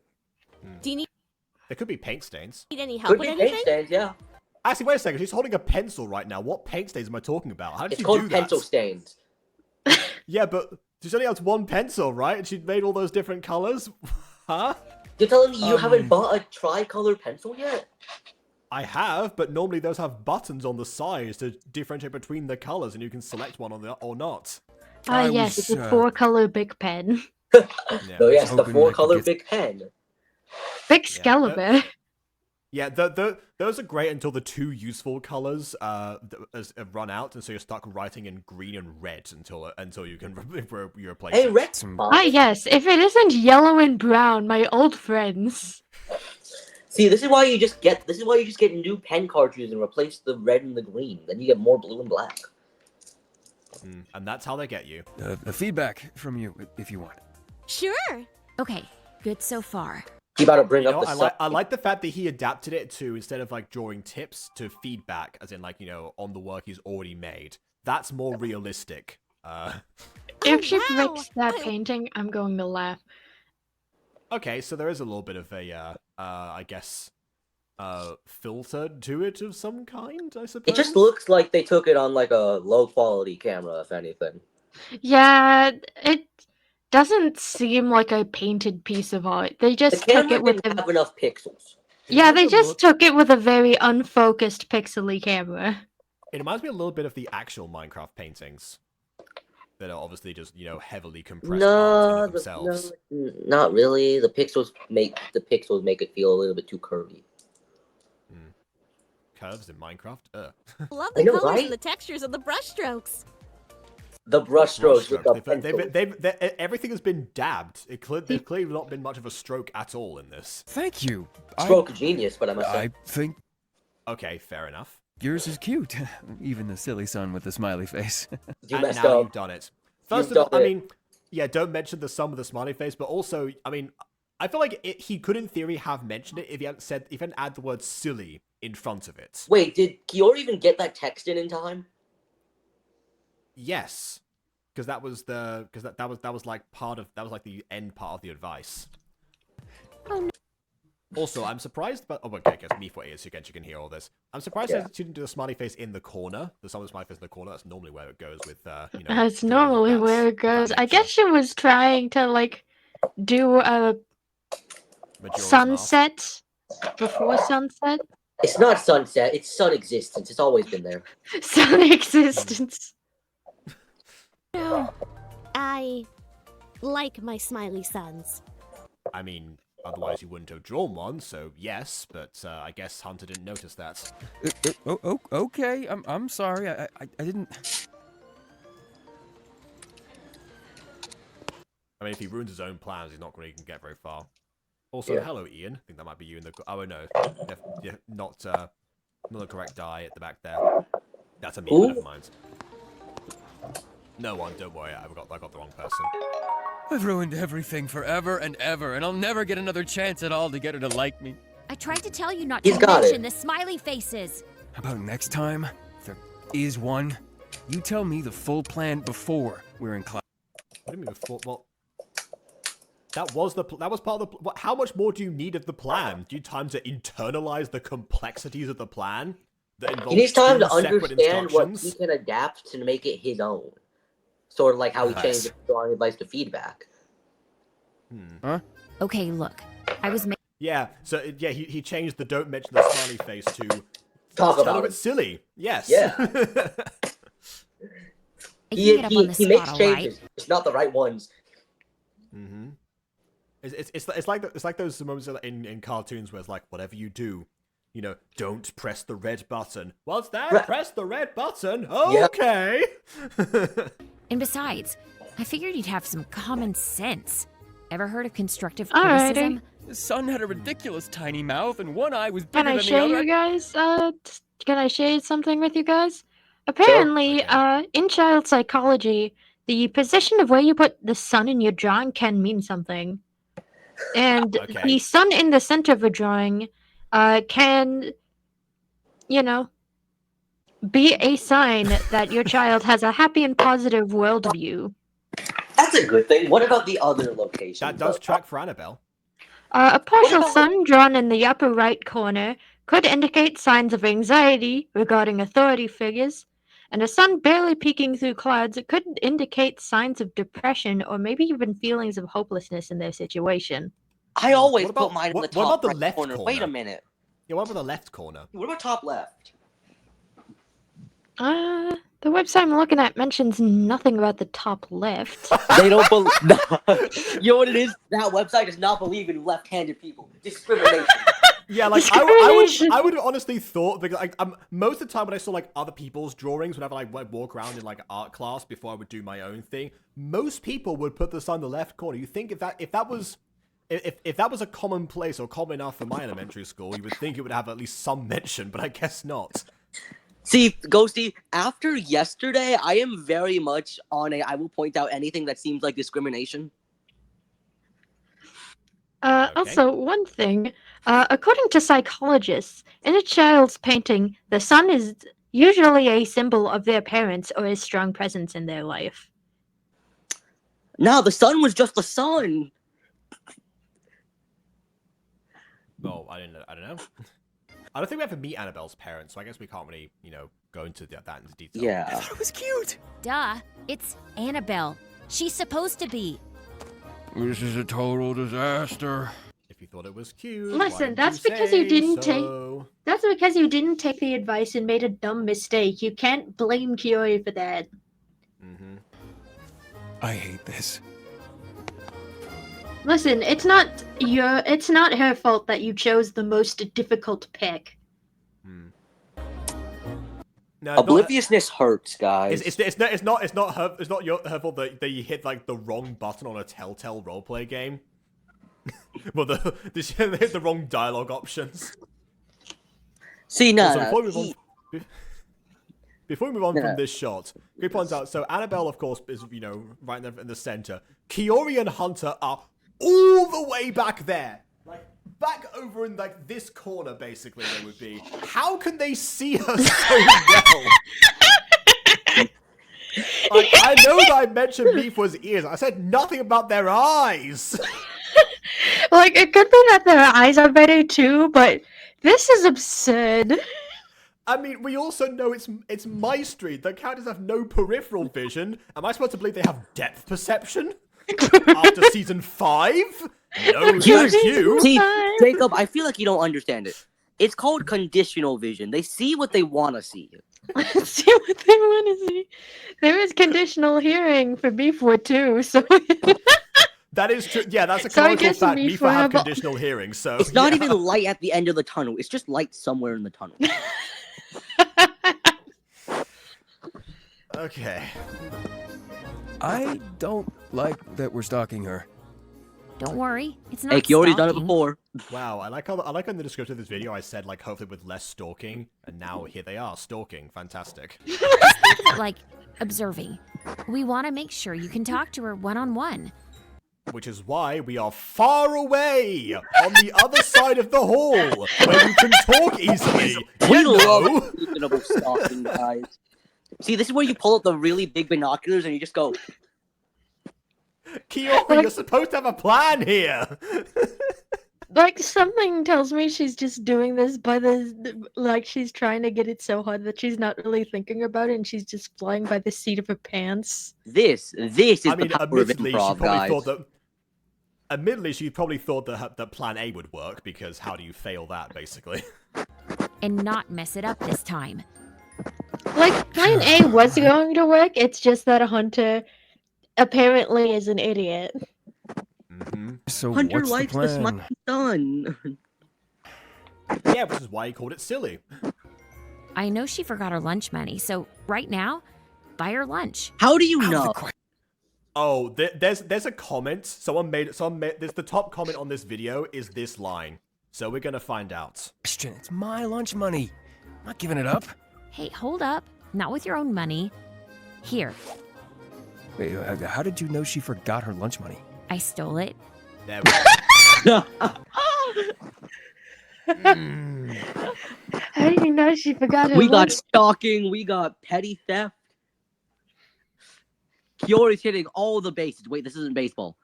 Do you need There could be paint stains. any help Could with be anything? paint stains, yeah. Actually, wait a second. She's holding a pencil right now. What paint stains am I talking about? How did It's you called do that? pencil stains. Yeah, but she only has one pencil, right? And she made all those different colors. Huh? You're telling me you haven't bought a tricolor pencil yet? I have, but normally those have buttons on the sides to differentiate between the colors, and you can select one or not. Ah, I yes, was, it's a four-color Big Pen. Yeah. So yes, the hoping I could four-color get- big pen. Big Yeah. Excalibur. Yeah, those are great until the two useful colors run out, and so you're stuck writing in green and red until you can you replace Hey, it. Rex. Some- Ah, yes, if it isn't yellow and brown, my old friends. See, this is why you just get new pen cartridges and replace the red and the green. Then you get more blue and black. And that's how they get you. Feedback from you, if you want. Sure. Okay, good so far. You about to bring You up know, the I like the fact that he adapted it to, instead of like drawing tips, to feedback, as in like, you know, on the work he's already made. That's more realistic. If she wow. breaks that painting, I'm going to laugh. Okay, so there is a little bit of a, I guess, filter to it of some kind, I suppose. It just looks like they took it on like a low quality camera, if anything. Yeah, it doesn't seem like a painted piece of art. They The just took camera it with didn't a... have enough pixels. Yeah, they reminds me a just took it with a very unfocused pixely camera. It reminds me a little bit of the actual Minecraft paintings that are obviously just, you know, heavily compressed art in themselves. Not really. The pixels make it feel a little bit too curvy. Curves in Minecraft? Love I the know, colors right? and the textures of the brushstrokes. The brushstrokes with the Brushstrokes. pencil. Everything has been dabbed. There's clearly not been much of a stroke at all in this. Thank you. Stroke of genius, but I must say. I think Okay, fair enough. yours is cute. Even the silly son with the smiley face. You And messed now up. you've done it. First You've of all, done I it. mean, yeah, don't mention the son with the smiley face, but also, I mean, I feel like he could, in theory, have mentioned it if he hadn't added the word silly in front of it. Wait, did Keori even get that text in time? Yes, because that was like the end part of the advice. Oh, no. Also, I'm surprised, but okay, I guess me for ears, so you can hear all this. I'm surprised they didn't do the smiley face in the corner. The smiley face in the corner. That's normally where it goes with That's normally where it goes. I guess she was trying to like do a sunset before sunset. It's not sunset. It's sun existence. It's always been there. Sun existence. No, I like my smiley suns. I mean, otherwise you wouldn't have drawn one, so yes, but I guess Hunter didn't notice that. Okay, I'm sorry. I didn't. I mean, if he ruins his own plans, he's not going to get very far. Also, hello, Ian. I think that might be you in the... Oh, no. Not the correct die at the back there. That's a me, never mind. No one, don't worry. I got the wrong person. I've ruined everything forever and ever, and I'll never get another chance at all to get her to like me. I tried to tell you not to mention the smiley faces. How about next time, if there is one, you tell me the full plan before we're in class. What do you mean before? Well, that was part of the... How much more do you need of the plan? Do you time to internalize the complexities of the plan? He needs time to understand what he can adapt to make it his own. Sort of like how he changed drawing advice to feedback. Huh? Okay, look. I was he changed the don't mention the smiley face to talk about it. It's silly. Yes. Yeah. he makes changes. Right? It's not the right ones. Mm-hmm. It's like those moments in cartoons where it's like, whatever you do, don't press the red button. What's that? Press the red button? Okay. Yep. And besides, I figured you'd have some common sense. Ever heard of constructive criticism? The sun had a ridiculous tiny mouth, and one eye was bigger than the other. Can I share you guys? Can I share something with you guys? Apparently, in child psychology, the position of where you put the sun in your drawing can mean something. And the sun in the center of a drawing can, be a sign that your child has a happy and positive worldview. That's a good thing. What about the other locations? That does track for Annabelle. A partial sun drawn in the upper right corner could indicate signs of anxiety regarding authority figures, and a sun barely peeking through clouds could indicate signs of depression or maybe even feelings of hopelessness in their situation. I always put mine in the top what about the right left corner. Wait a minute. Yeah, what about the left corner? What about top left? The website I'm looking at mentions nothing about the top left. They don't believe. You know what it is? That website does not believe in left-handed people. Discrimination. Yeah, like I would honestly thought, because most of the time when I saw like other people's drawings, whenever I walk around in like art class before I would do my own thing, most people would put this on the left corner. You think if that was a commonplace or common enough for my elementary school, you would think it would have at least some mention, but I guess not. See, Ghosty, after yesterday, I am very much on I will point out anything that seems like discrimination. Also, one thing, according to psychologists, in a child's painting, the sun is usually a symbol of their parents or a strong presence in their life. No, the sun was just the sun. Well, I don't know. I don't think we have to meet Annabelle's parents, so I guess we can't really, go into that into detail. Yeah. I thought it was cute. Duh. It's Annabelle. She's supposed to be. This is a total disaster. If you thought it was cute, listen, that's because you didn't take. That's because you didn't take the advice and made a dumb mistake. You can't blame Keori for that. Mm-hmm. I hate this. Listen, it's not her fault that you chose the most difficult pick. No, obliviousness hurts, guys. It's not her fault that you hit like the wrong button on a Telltale roleplay game. Well, they hit the wrong dialogue options. See, no. Before we move on from this shot, we point out. So Annabelle, of course, is right in the center. Keori and Hunter are all the way back there. Like, back over in, like, this corner, basically, they would be. How can they see her so well? Like, I know that I mentioned Mifu's ears. I said nothing about their eyes. Like, it could be that their eyes are better too, but this is absurd. I mean, we also know it's MyStreet. The characters have no peripheral vision. Am I supposed to believe they have depth perception? After season 5? No, thank you. See, Jacob, I feel like you don't understand it. It's called conditional vision. They see what they want to see. See what they want to see. There is conditional hearing for Mifu too, so. That is true. Yeah, that's a So I canonical guess fact. Mifu Mifu have have- conditional hearing, so It's not yeah. even light at the end of the tunnel. It's just light somewhere in the tunnel. Okay. I don't like that we're stalking her. Don't worry, it's not Hey, Keori's done it stalking. before. Wow, I like in the description of this video I said, like, hopefully with less stalking, and now here they are, stalking. Fantastic. Just think of it like observing. We want to make sure you can talk to her one-on-one. Which is why we are far away on the other side of the hall, where you can talk easily. We You know? love reasonable stalking, guys. See, this is where you pull up the really big binoculars and you just go, Keori, you're supposed to have a plan here. Like, something tells me she's just doing this by like, she's trying to get it so hard that she's not really thinking about it, and she's just flying by the seat of her pants. This is I mean, the power of admittedly, she improv, probably guys. thought that. Admittedly, she probably thought that Plan A would work, because how do you fail that, basically? And not mess it up this time. Like, Plan A was going to work, it's just that Hunter apparently is an idiot. Mm-hmm. So Hunter what's likes the the plan? smiley sun. Yeah, which is why he called it silly. I know she forgot her lunch money, so right now, buy her lunch. How do you know? Oh, there's a comment. Someone made. There's the top comment on this video is this line. So we're gonna find out. Question, it's my lunch money. I'm not giving it up. Hey, hold up. Not with your own money. Here, Wait, how did you know she forgot her lunch money? I stole it. There we go. How do you know she forgot her We got lunch? stalking, we got petty theft. Keori's hitting all the bases. Wait, this isn't baseball.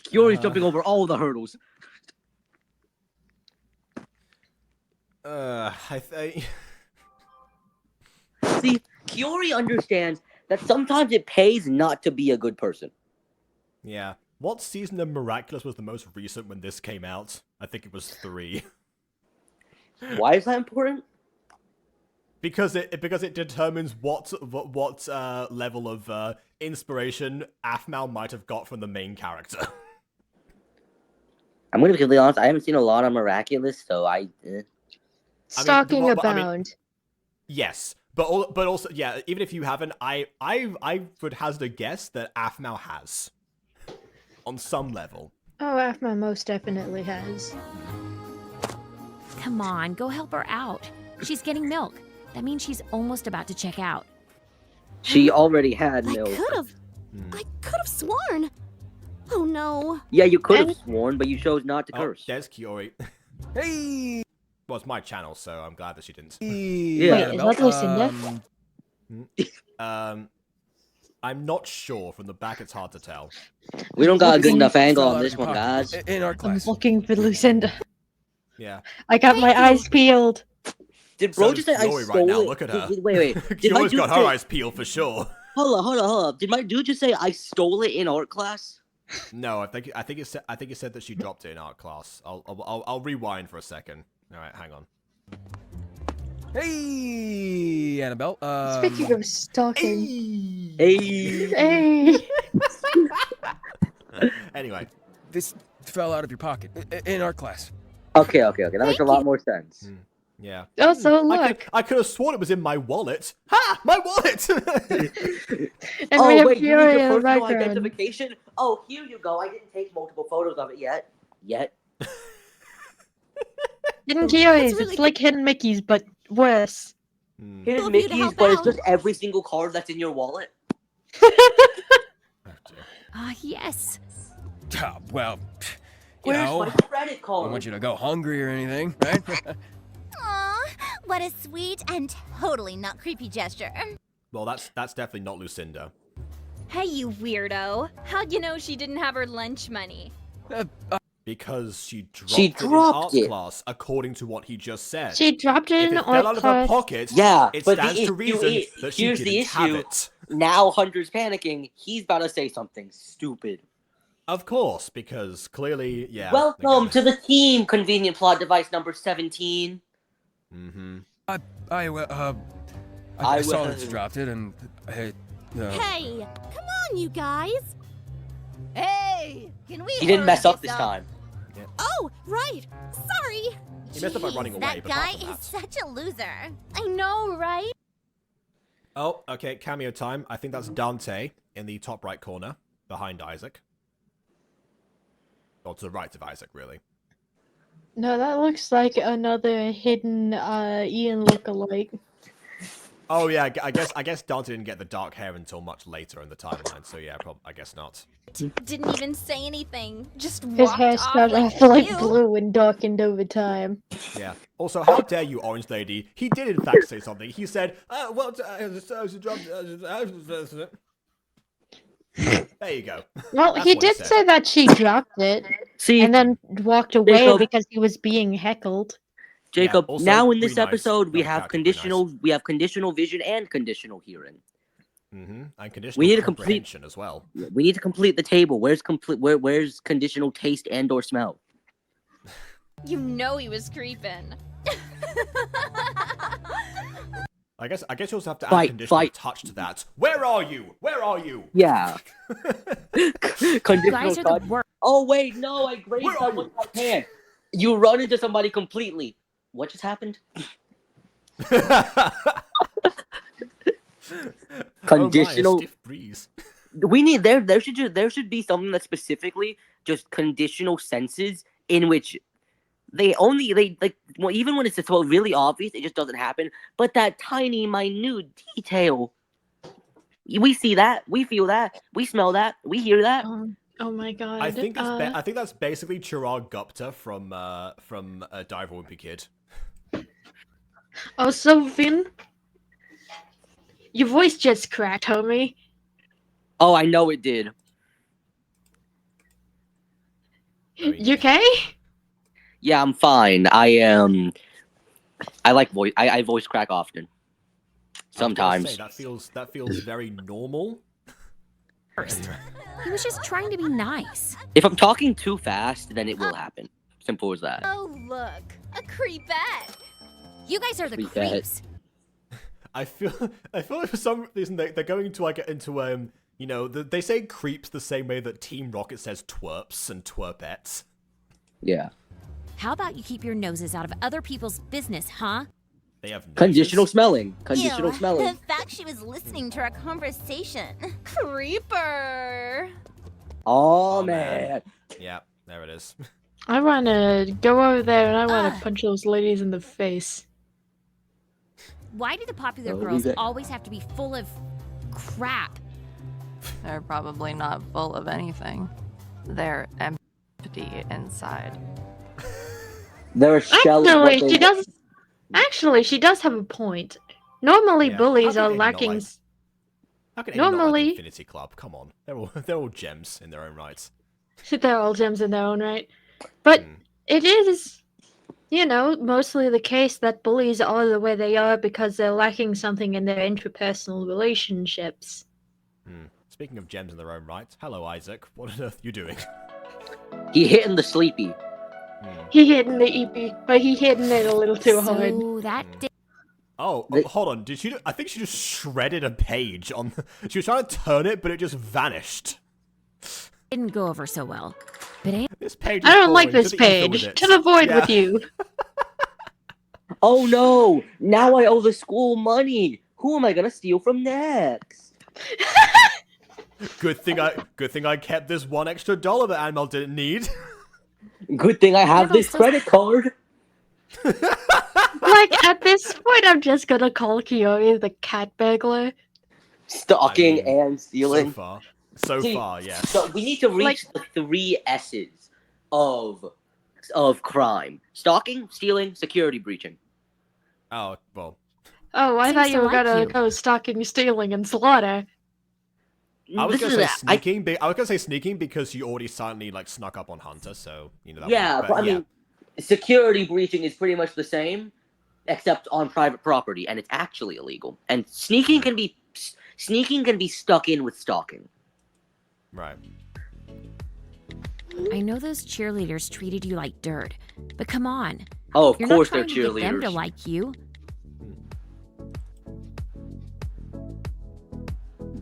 Keori's jumping over all the hurdles. I think. See, Keori understands that sometimes it pays not to be a good person. Yeah. What season of Miraculous was the most recent when this came out? I think it was 3. Why is that important? Because it determines what level of inspiration aphmau might have got from the main character. I'm gonna be completely honest. I haven't seen a lot of Miraculous, so Stalking but I mean- abound. Yes, but also yeah. Even if you haven't, I would hazard a guess that aphmau has, on some level. Oh, Aphmau most definitely has. Come on, go help her out. She's getting milk. That means she's almost about to check out. She already had I milk. could have sworn. Oh no. Yeah, you could have And- sworn, but you chose not to Oh, curse. there's Keori. Hey! Well, it's my channel, so I'm glad that she didn't. Yeah. Wait, is that Lucinda? I'm not sure. From the back, it's hard to tell. We don't got a good Looking enough angle Fell on out this of your one, pocket. guys. In our I'm class. looking for Lucinda. Yeah. I got my eyes peeled. Did So bro does just say I Keori stole right now. it? Look at her. Wait. Did my Keori's dude got her say... eyes peeled for sure. Hold up. Did my dude just say I stole it in art class? No, I think it said that she dropped it in art class. I'll rewind for a second. All right, hang on. Hey, Annabelle. Speaking of stalking. Hey. Hey! Anyway, This fell out of your pocket. In our class. Okay. That makes a lot more sense. yeah. Also, look. I could have sworn it was in my wallet. Ha! My wallet! And we have Wait, you need Keori your in the personal background. identification? Oh, here you go. I didn't take multiple photos of it yet. Hidden Keori's. really It's like Hidden Mickey's, but worse. Here's Love you to Mickey's, help but it's out. just every single card that's in your wallet. Ah, yes. Well, you Where's know, my credit I card? don't want you to go hungry or anything, right? Aw, what a sweet and totally not creepy gesture. Well, that's definitely not Lucinda. Hey, you weirdo. How'd you know she didn't have her lunch money? Because she dropped She it in dropped arts it. class, according to what he just said. She dropped it If in it fell out art of her class. pocket, Yeah, it but the stands to issue reason is- that she here's the didn't have issue. it. Now Hunter's panicking. He's about to say something stupid. Of course, because clearly, yeah. Welcome to the team, convenient plot device number 17. Mm-hmm. I saw that you dropped it, and hey, Hey, come on, you guys. Hey, can we He didn't mess up this this time. Oh, right. Sorry. He messed up by running away, That but guy apart from is that. such a loser. I know, right? Oh, okay, cameo time. I think that's Dante in the top right corner, behind Isaac. Or to the right of Isaac, really. No, that looks like another hidden Ian lookalike. Oh yeah, I guess Dante didn't get the dark hair until much later in the timeline, so yeah, I guess not. Didn't even say anything. Just His walked hair off started like off like you. blue and darkened over time. Yeah. Also, how dare you, Orange Lady? He did in fact say something. He said, there you go. Well, That's he what did said. say that she dropped it See, and then walked away Jacob- because he was being heckled. Jacob, Yeah, also, now in this Green Eyes. episode, we Not have character, Green Eyes. conditional vision and conditional hearing. Mm-hmm. And conditional We need to complete- comprehension as well. We need to complete the table. Where's conditional taste and or smell? You know he was creeping. I guess you also have to add Fight, conditional fight. touch to that. Where are you? Where are you? Yeah. You Conditional guys are the touch. worst. Oh wait, no, I grazed Where are someone with my hand. You run into somebody completely. What just happened? Conditional. Oh my, a stiff breeze. We need there should be something that specifically just conditional senses in which they well, even when it's so really obvious, it just doesn't happen. But that tiny, minute detail, we see that, we feel that, we smell that, we hear that. Oh my god. I think I think that's basically Chirag Gupta from Diver Wimpy Kid. Oh, so Vin, your voice just cracked, homie. Oh, I know it did. I mean, You okay? Yeah, I'm fine. I like voice. I voice crack often. I was gonna say, Sometimes. that feels very normal. He was just trying to be nice. If I'm talking too fast, then it will happen. Simple as that. Oh, look. A creepette. You guys are the We bet. creeps. I feel like for some reason they're going to into you know, they say creeps the same way that Team Rocket says twerps and twerpettes. Yeah. How about you keep your noses out of other people's business, huh? They have noses. Conditional smelling. Conditional Ew, smelling. the fact she was listening to our conversation. Creeper. Oh, Oh, man. man. Yeah, there it is. I wanna go over there and I wanna punch those ladies in the face. Why do the popular Oh, girls we bet. always have to be full of crap? They're probably not full of anything. They're empty inside. They're a shell of what Actually, they she does. Actually, she does have a point. Normally, Yeah. bullies How are can they not lacking. like- How can anyone not like the Normally, Infinity Club? Come on, they're all gems in their own rights. they're all gems in their own right. But it is, you know, mostly the case that bullies are the way they are because they're lacking something in their interpersonal relationships. Speaking of gems in their own right, hello Isaac. What on earth are you doing? He hitting the sleepy. He hitting the EP, but he hitting it a little too hard. So that Oh, hold on. Did she? I think she just shredded a page on. She was trying to turn it, but it just vanished. didn't go over so well. But This page. I is don't like boring. this To the ether with page. it. To the void Yeah. with you. Oh no! Now I owe the school money. Who am I gonna steal from next? Good thing I kept this $1 extra that Anmel didn't need. Good thing I have this credit card. Like, at this point, I'm just gonna call Keori the cat burglar. Stalking and stealing. So far. So far, yes. So we need to reach the 3 S's of crime: stalking, stealing, security breaching. Oh well. Oh, I Seems thought you to were like gonna you. go stalking, stealing, and slaughter. I was This gonna is say sneaking. I was gonna say sneaking because you already silently like snuck up on Hunter, so you know. That Yeah, one, but I mean, security breaching is pretty much the same, except on private property, and it's actually illegal. And sneaking can be stuck in with stalking. Right. I know those cheerleaders treated you like dirt, but come on. Oh, of You're course not they're trying to get them to cheerleaders. like you.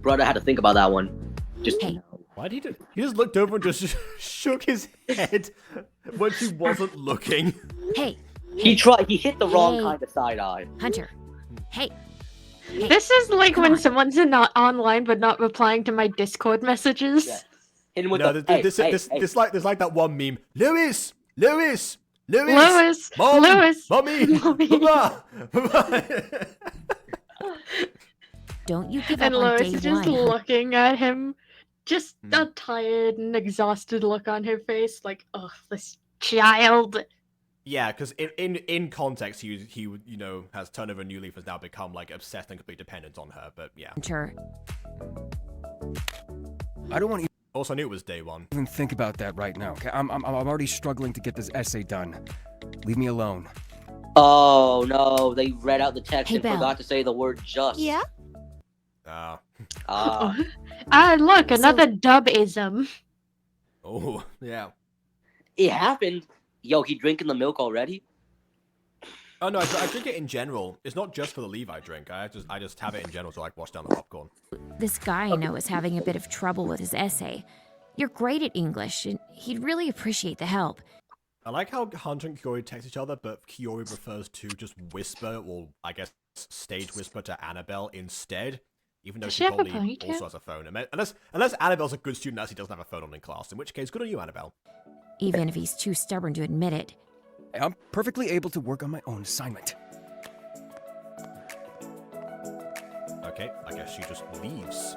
Brother had to think about that one. Just Hey. Why did he do? He just looked over and just shook his head when she wasn't looking. Hey. He hit the wrong Hey. kind of side eye. Hunter. Hey. This is like Come when on. someone's not online but not replying to my Discord messages. Yeah. Hit him with No, the there's like that one meme. Lewis, Lewis, Mom, Lewis, Mommy, Mommy. Mama. Don't you give And up on Lois day is just one. looking at him, just a tired and exhausted look on her face, like, oh, this child. Yeah, because in context, he you know has turned over a new leaf, has now become like obsessed and completely dependent on her. But yeah. Hunter. I don't want you Also, I knew it was day one. to even think about that right now. Okay, I'm already struggling to get this essay done. Leave me alone. Oh no, they read out the text Hey, and Belle. forgot to say the word just. Yeah? Ah. Look, another dub-ism. Oh, yeah. It happened. Yo, he drinking the milk already? Oh no, I drink it in general. It's not just for the Levi drink. I just have it in general to like wash down the popcorn. This guy I know is having a bit of trouble with his essay. You're great at English, and he'd really appreciate the help. I like how Hunter and Keori text each other, but Keori prefers to just whisper, or I guess stage whisper to Annabelle instead, even though Does she she have a probably ponytail? also has a phone. Unless Annabelle's a good student, as he doesn't have a phone on in class, in which case, good on you, Annabelle. Even if he's too stubborn to admit it. I'm perfectly able to work on my own assignment. Okay, I guess she just leaves.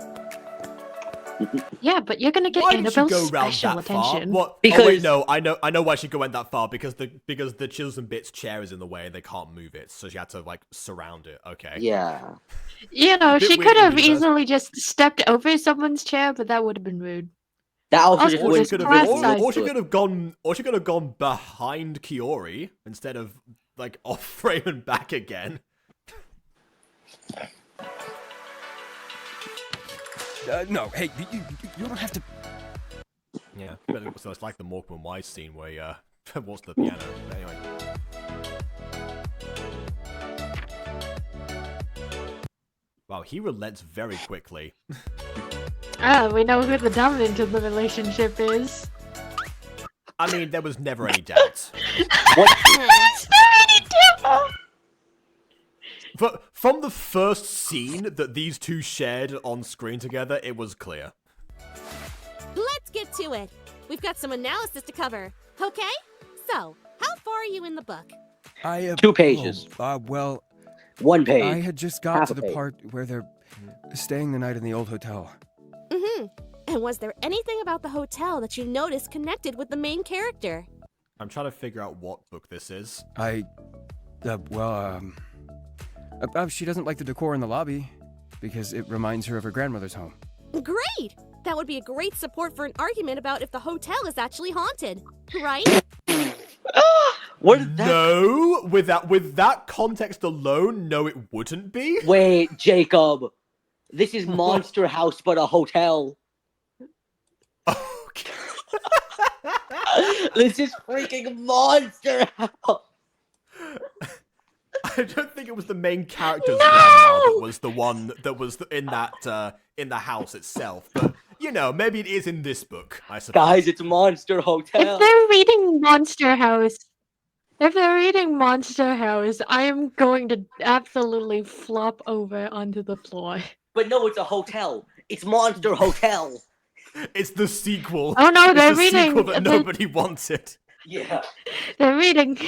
Yeah, but you're gonna get Why did she Annabelle's go round special that far? attention. What? Because- Oh wait, no, I know why she went that far because the Chills and Bits chair is in the way and they can't move it, so she had to like surround it. Okay. Yeah. You know, Bit she weird could have universe. easily just stepped over someone's chair, but that would have been rude. That also Also, just Or she Wouldn't could have, class or, size or she it. could have gone behind Keori instead of like off frame and back again. No, hey, you don't have to. Yeah, so it's like the Morecambe Wise scene where he walks to the piano. But anyway. Wow, he relents very quickly. We know who the dominant of the relationship is. I mean, there was never any doubt. There's no doubt. But from the first scene that these two shared on screen together, it was clear. Let's get to it. We've got some analysis to cover, okay? So, how far are you in the book? 2 pages. Well, 1 page. I had just got Half to a the page. part where they're staying the night in the old hotel. Mm-hmm. And was there anything about the hotel that you noticed connected with the main character? I'm trying to figure out what book this is. She doesn't like the decor in the lobby because it reminds her of her grandmother's home. Great! That would be a great support for an argument about if the hotel is actually haunted, right? What is that? No, with that context alone, no, it wouldn't be. Wait, Jacob. This is Monster House, but a hotel. Okay. This is freaking Monster House. I don't think it was the main character's grandma that was the one that was in the house itself, but you know, maybe it is in this book. I suppose. Guys, it's Monster Hotel. If they're reading Monster House, I am going to absolutely flop over onto the floor. But no, it's a hotel. It's Monster Hotel. It's the sequel. Oh no, they're it's the reading. sequel that nobody wanted. Yeah. They're reading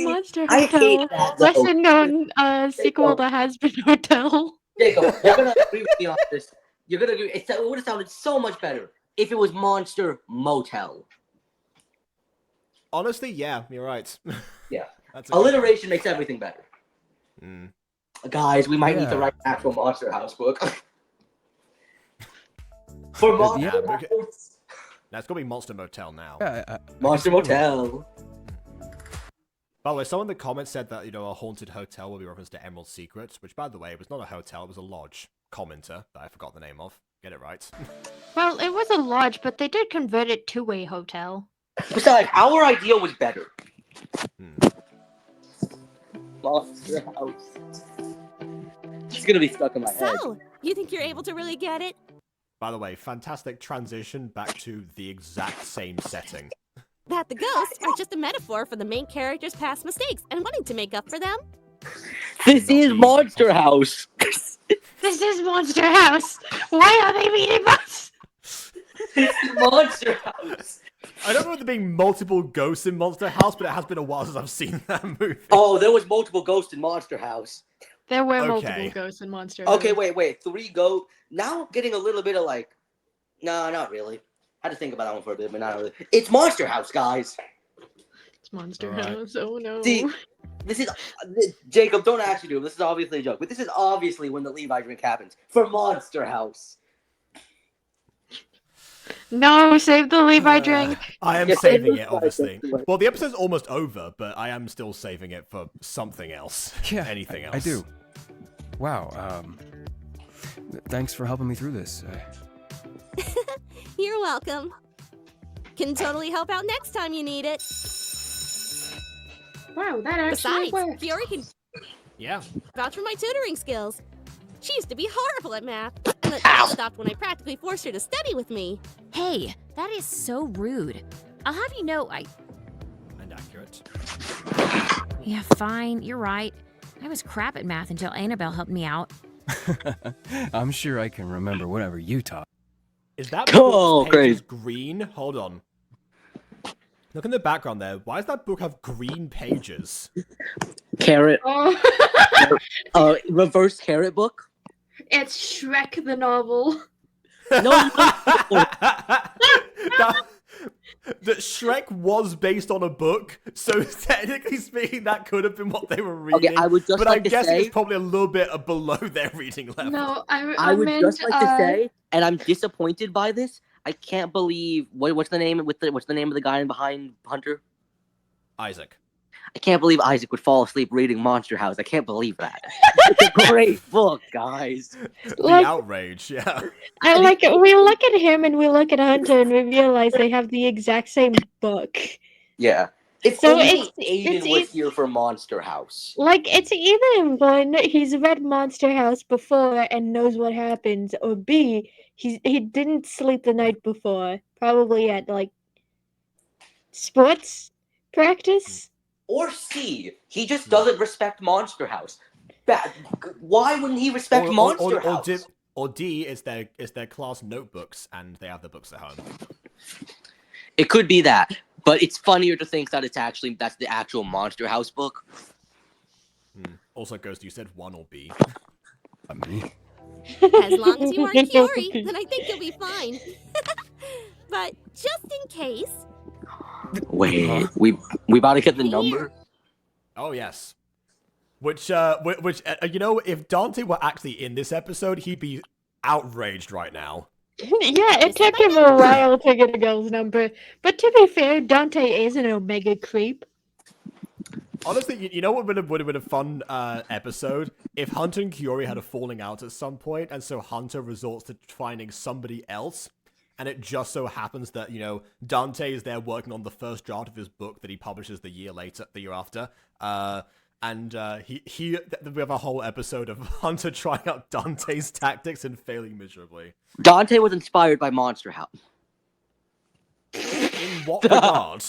Monster I hate Hotel. that, though. Lesser known sequel to Has Been Hotel. Jacob, you're gonna agree with me on this. You're gonna agree. It would have sounded so much better if it was Monster Motel. Honestly, yeah, you're right. Yeah. That's Alliteration makes everything better. Mm. Guys, we might need to write an actual Monster House book. For Monster House. That's gonna be Monster Motel now. Monster Motel. By the way, someone in the comments said that, a haunted hotel will be reference to Emerald Secret, which, by the way, was not a hotel, it was a lodge. Commenter that I forgot the name of. Get it right. Well, it was a lodge, but they did convert it to a hotel. Besides, our idea was better. Monster House. It's gonna be stuck in my head. So, you think you're able to really get it? By the way, fantastic transition back to the exact same setting. That the ghosts are just a metaphor for the main character's past mistakes and wanting to make up for them? This is Monster House. This is Monster House. Why are they meeting us? This is Monster House. I don't remember there being multiple ghosts in Monster House, but it has been a while since I've seen that movie. Oh, there was multiple ghosts in Monster House. There were multiple ghosts in Monster House. Okay, wait. 3 ghosts. Now I'm getting a little bit of like... No, not really. I had to think about that one for a bit, but not really. It's Monster House, guys. It's Monster House. Oh, no. See, this is... Jacob, don't actually do it. This is obviously a joke. But this is obviously when the Levi drink happens. For Monster House. No, save the Levi drink. I am saving it, obviously. Well, the episode's almost over, but I am still saving it for something else. Yeah, anything else. I do. Wow. Thanks for helping me through this. You're welcome. Can totally help out next time you need it. Wow, that actually Besides, worked. Keori can vouch for my tutoring skills. She used to be horrible at math, and that stopped when I practically forced her to study with me. Hey, that is so rude. I'll have you know And accurate. Yeah, fine, you're right. I was crap at math until Annabelle helped me out. I'm sure I can remember whatever you taught. Is that book's pages green? Hold on. Look in the background there. Why does that book have green pages? Carrot. Reverse carrot book. It's Shrek the novel. No. That Shrek was based on a book, so technically speaking, that could have been what they were reading. Okay, I would just but like I'm to guessing say, it's probably a little bit below their reading level. No, I would just like to say, and I'm disappointed by this. I can't believe what's the name of the guy behind Hunter? Isaac. I can't believe Isaac would fall asleep reading Monster House. I can't believe that. It's a great book, guys. The outrage, yeah. I like it. We look at him and we look at Hunter and we realize they have the exact same book. Yeah. If So only it's Aiden was here for Monster House. Like, it's either one, he's read Monster House before and knows what happens, or B, he didn't sleep the night before, probably at, like, sports practice. Or C, he just doesn't respect Monster House. Why wouldn't he respect Monster House? Or D, it's their class notebooks, and they have the books at home. It could be that, but it's funnier to think that that's the actual Monster House book. Also, Ghost, you said 1 or B. Me. As long as you aren't Keori, then I think you'll be fine. But just in case... Wait, we about to get the number? Oh, yes. Which if Dante were actually in this episode, he'd be outraged right now. Yeah, it took him a while to get a girl's number, but to be fair, Dante is an Omega creep. Honestly, you know what would have been a fun episode? If Hunter and Keori had a falling out at some point, and so Hunter resorts to finding somebody else, and it just so happens that, Dante is there working on the first draft of his book that he publishes the year after, and we have a whole episode of Hunter trying out Dante's tactics and failing miserably. Dante was inspired by Monster House. In what regard?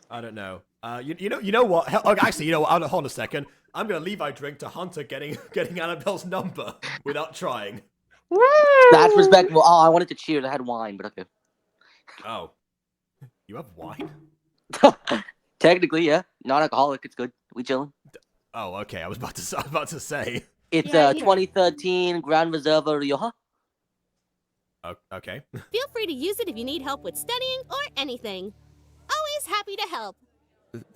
I don't know. You know what? Actually, hold on a second. I'm gonna leave my drink to Hunter getting Annabelle's number without trying. That's respectable. Oh, I wanted to cheers. I had wine, but okay. Oh, you have wine? Technically, yeah. Non-alcoholic. It's good. We chilling. Oh, okay. I was about to say. It's Yeah, 2013 Grand Reserve Rioja. Okay. Feel free to use it if you need help with studying or anything. Always happy to help.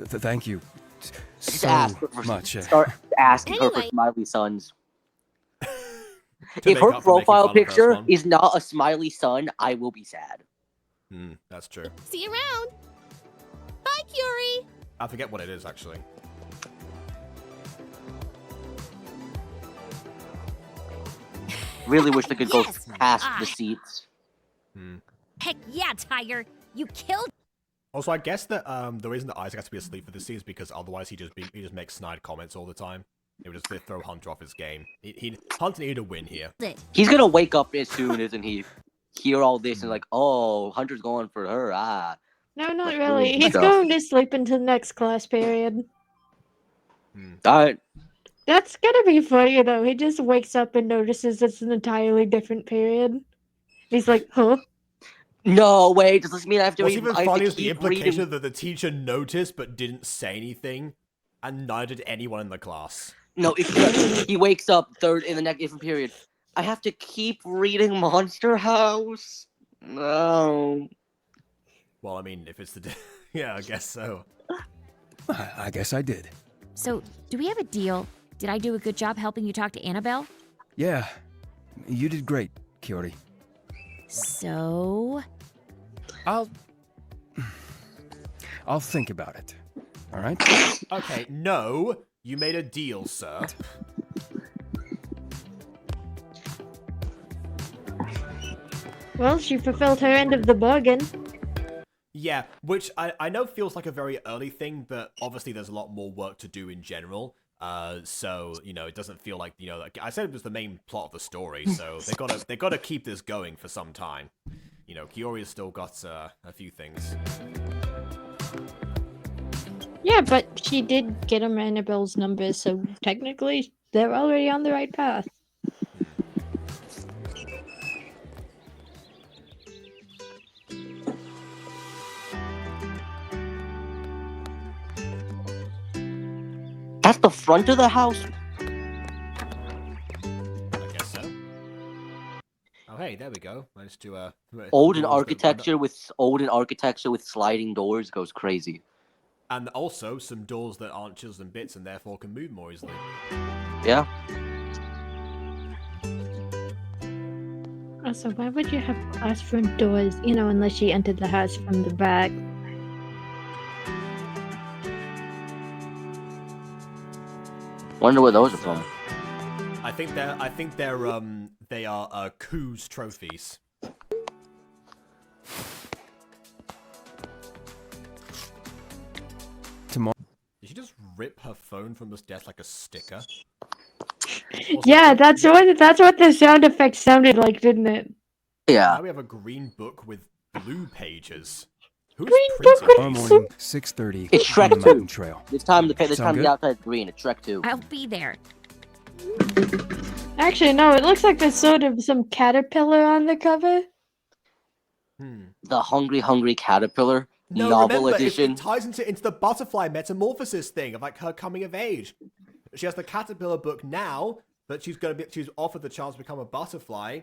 Thank you Just so ask her for, much. start asking her for Anyway. smiley suns. To If make her up for making profile fun of the first picture one. is not a smiley sun, I will be sad. That's true. See you around. Bye, Keori. I forget what it is actually. Really wish they could go Yes! past the seats. Heck yeah, Tiger! You killed. Also, I guess that the reason that Isaac has to be asleep for this scene is because otherwise he just makes snide comments all the time. It would just throw Hunter off his game. Hunter needed a win here. He's gonna wake up as soon, isn't he? Hear all this and like, oh, Hunter's going for her. No, not Like, really. rude He's stuff. going to sleep until next class period. Alright. That's gonna be funny though. He just wakes up and notices it's an entirely different period. He's like, huh? No, wait, does this mean I have to What's read? even I have to funny is the keep implication reading? that the teacher noticed but didn't say anything, and neither did anyone in the class. No, if he wakes up third in the next different period. I have to keep reading Monster House. No. Well, I mean, if it's the yeah, I guess so. I guess I did. So, do we have a deal? Did I do a good job helping you talk to Annabelle? Yeah, you did great, Keori. So, I'll think about it. All right? Okay, no, you made a deal, sir. Well, she fulfilled her end of the bargain. Yeah, which I know feels like a very early thing, but obviously there's a lot more work to do in general. So you know, it doesn't feel like, you know, like I said, it was the main plot of the story. So they gotta keep this going for some time. You know, Keori has still got a few things. Yeah, but she did get him Annabelle's number, so technically they're already on the right path. That's the front of the house? I guess so. Oh hey, there we go. Managed to Olden architecture with sliding doors goes crazy. And also some doors that aren't chisels and bits and therefore can move more easily. Yeah. Also, why would you have classroom doors, you know, unless she entered the house from the back? Wonder where those are from. I think they are Koo's trophies. Tomorrow. Did she just rip her phone from this desk like a sticker? Yeah, that's what the sound effect sounded like, didn't it? Yeah. Now we have a green book with blue pages. Who's Green printing book with Tomorrow these? morning, 6:30. It's on Shrek the 2. mountain trail. This time the Sound good? outside green. It's Shrek 2. I'll be there. Actually, no, it looks like there's sort of some caterpillar on the cover. The Hungry Caterpillar No, novel remember, edition. it ties into the butterfly metamorphosis thing of like her coming of age. She has the caterpillar book now, but she's offered the chance to become a butterfly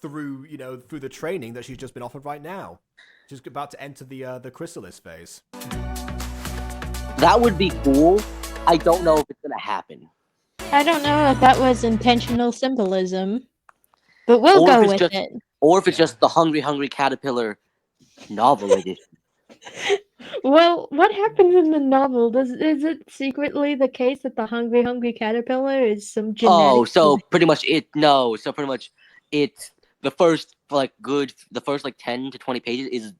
through the training that she's just been offered right now. She's about to enter the chrysalis phase. That would be cool. I don't know if it's gonna happen. I don't know if that was intentional symbolism, but we'll Or go if it's with just- it. Or if it's just the Hungry Caterpillar novel edition. Well, what happens in the novel? Is it secretly the case that the hungry caterpillar is some genetic? Oh, so pretty much it's the first 10 to 20 pages is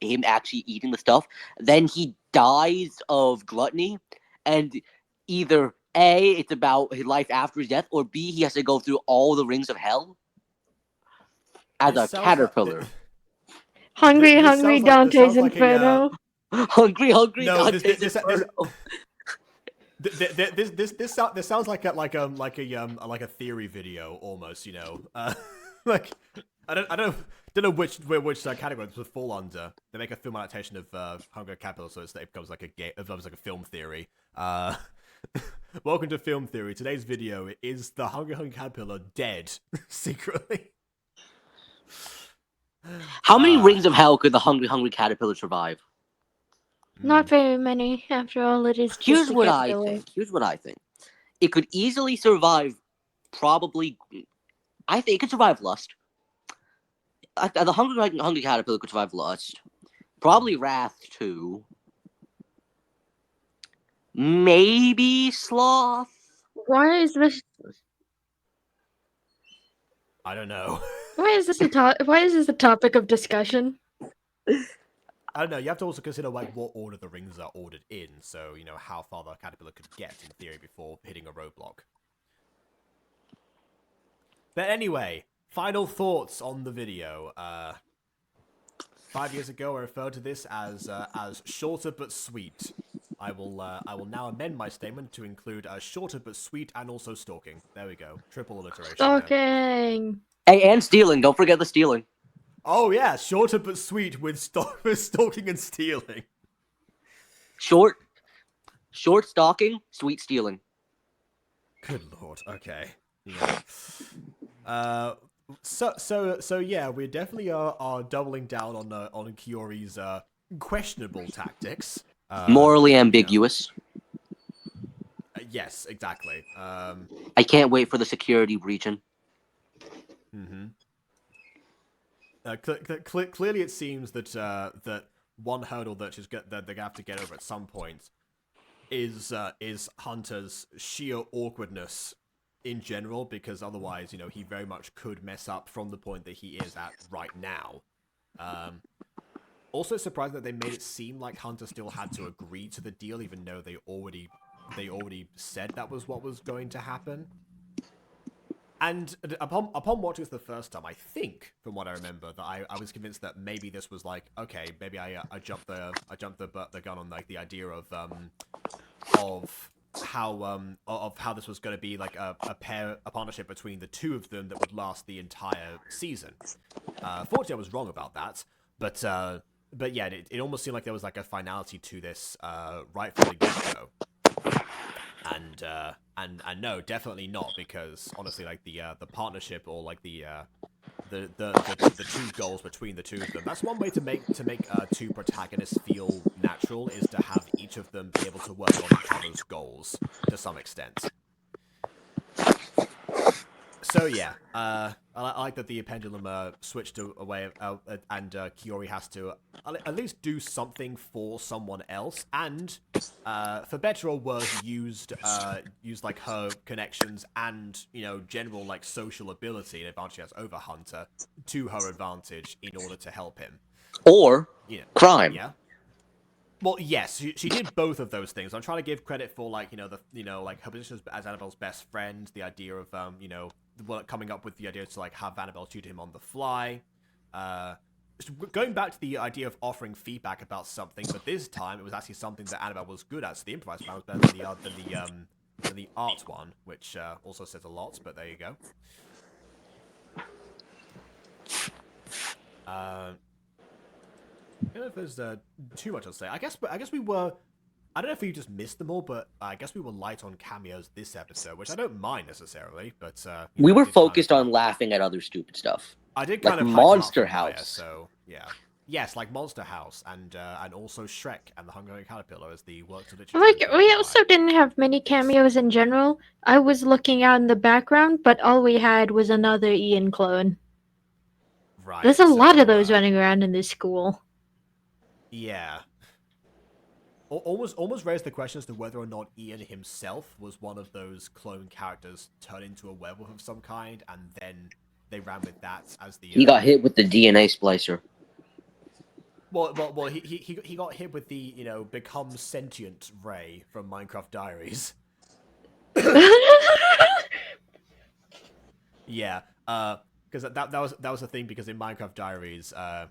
him actually eating the stuff. Then he dies of gluttony, and either A, it's about his life after his death, or B, he has to go through all the rings of hell as a caterpillar. Hungry This sounds like- Dante's this sounds like Inferno. Hungry No, Dante's Inferno. This sounds like a theory video almost, you know. Like I don't know which category this would fall under. They make a film adaptation of Hunger Capital, so it becomes like a game. It becomes like a film theory. Welcome to Film Theory. Today's video is the Hungry Caterpillar dead secretly. How many rings of hell could the Hungry Caterpillar survive? Not very many. After all, it is just Here's a what I caterpillar. think. It could easily survive. Probably, I think it could survive lust. The hungry caterpillar could survive lust. Probably wrath too. Maybe sloth. Why is this? I don't know. Why is this a topic of discussion? I don't know. You have to also consider like what order the rings are ordered in. So you know how far the caterpillar could get in theory before hitting a roadblock. But anyway, final thoughts on the video. 5 years ago, I referred to this as shorter but sweet. I will now amend my statement to include shorter but sweet and also stalking. There we go. Triple alliteration. Stalking. Hey, and stealing. Don't forget the stealing. Oh yeah, shorter but sweet with stalking and stealing. Short stalking, sweet stealing. Good lord. Okay. Yeah. So yeah, we definitely are doubling down on Keori's questionable tactics. Morally ambiguous. Yes, exactly. I can't wait for the security region. Clearly, it seems that that one hurdle that they have to get over at some point is Hunter's sheer awkwardness in general, because otherwise, you know, he very much could mess up from the point that he is at right now. Also surprised that they made it seem like Hunter still had to agree to the deal, even though they already said that was what was going to happen. And upon watching this the first time, I think, from what I remember, that I was convinced that maybe this was like, okay, maybe I jumped the gun on like the idea of how this was going to be like a partnership between the two of them that would last the entire season. Fortunately, I was wrong about that, but yeah, it almost seemed like there was like a finality to this right from the get-go. And no, definitely not, because honestly, like the partnership or like the two goals between the two of them. That's one way to make two protagonists feel natural, is to have each of them be able to work on each other's goals to some extent. So yeah, I like that the pendulum switched away, and Keori has to at least do something for someone else, and for better or worse, used like her connections and, you know, general like social ability and advantage she has over Hunter to her advantage in order to help him. Or crime. Yeah. Well, yes, she did both of those things. I'm trying to give credit for like like her position as Annabelle's best friend, the idea of coming up with the idea to like have Annabelle tutor him on the fly. Going back to the idea of offering feedback about something, but this time it was actually something that Annabelle was good at. So the improvised plan was better than the art one, which also says a lot. But there you go. I don't know if there's too much to say. I guess we were. I don't know if we just missed them all, but I guess we were light on cameos this episode, which I don't mind necessarily. But we were focused on laughing at other stupid stuff. I did kind of Monster House. So yeah, yes, like Monster House, and also Shrek and the Hungry Caterpillar as the works of literature. Like, we also didn't have many cameos in general. I was looking out in the background, but all we had was another Ian clone. Right. There's a lot of those running around in this school. Yeah. Almost raised the question as to whether or not Ian himself was one of those clone characters turned into a werewolf of some kind, and then they ran with that as the... He got hit with the DNA splicer. Well, he got hit with the, you know, become sentient ray from Minecraft Diaries. Yeah, because that was the thing, because in Minecraft Diaries, all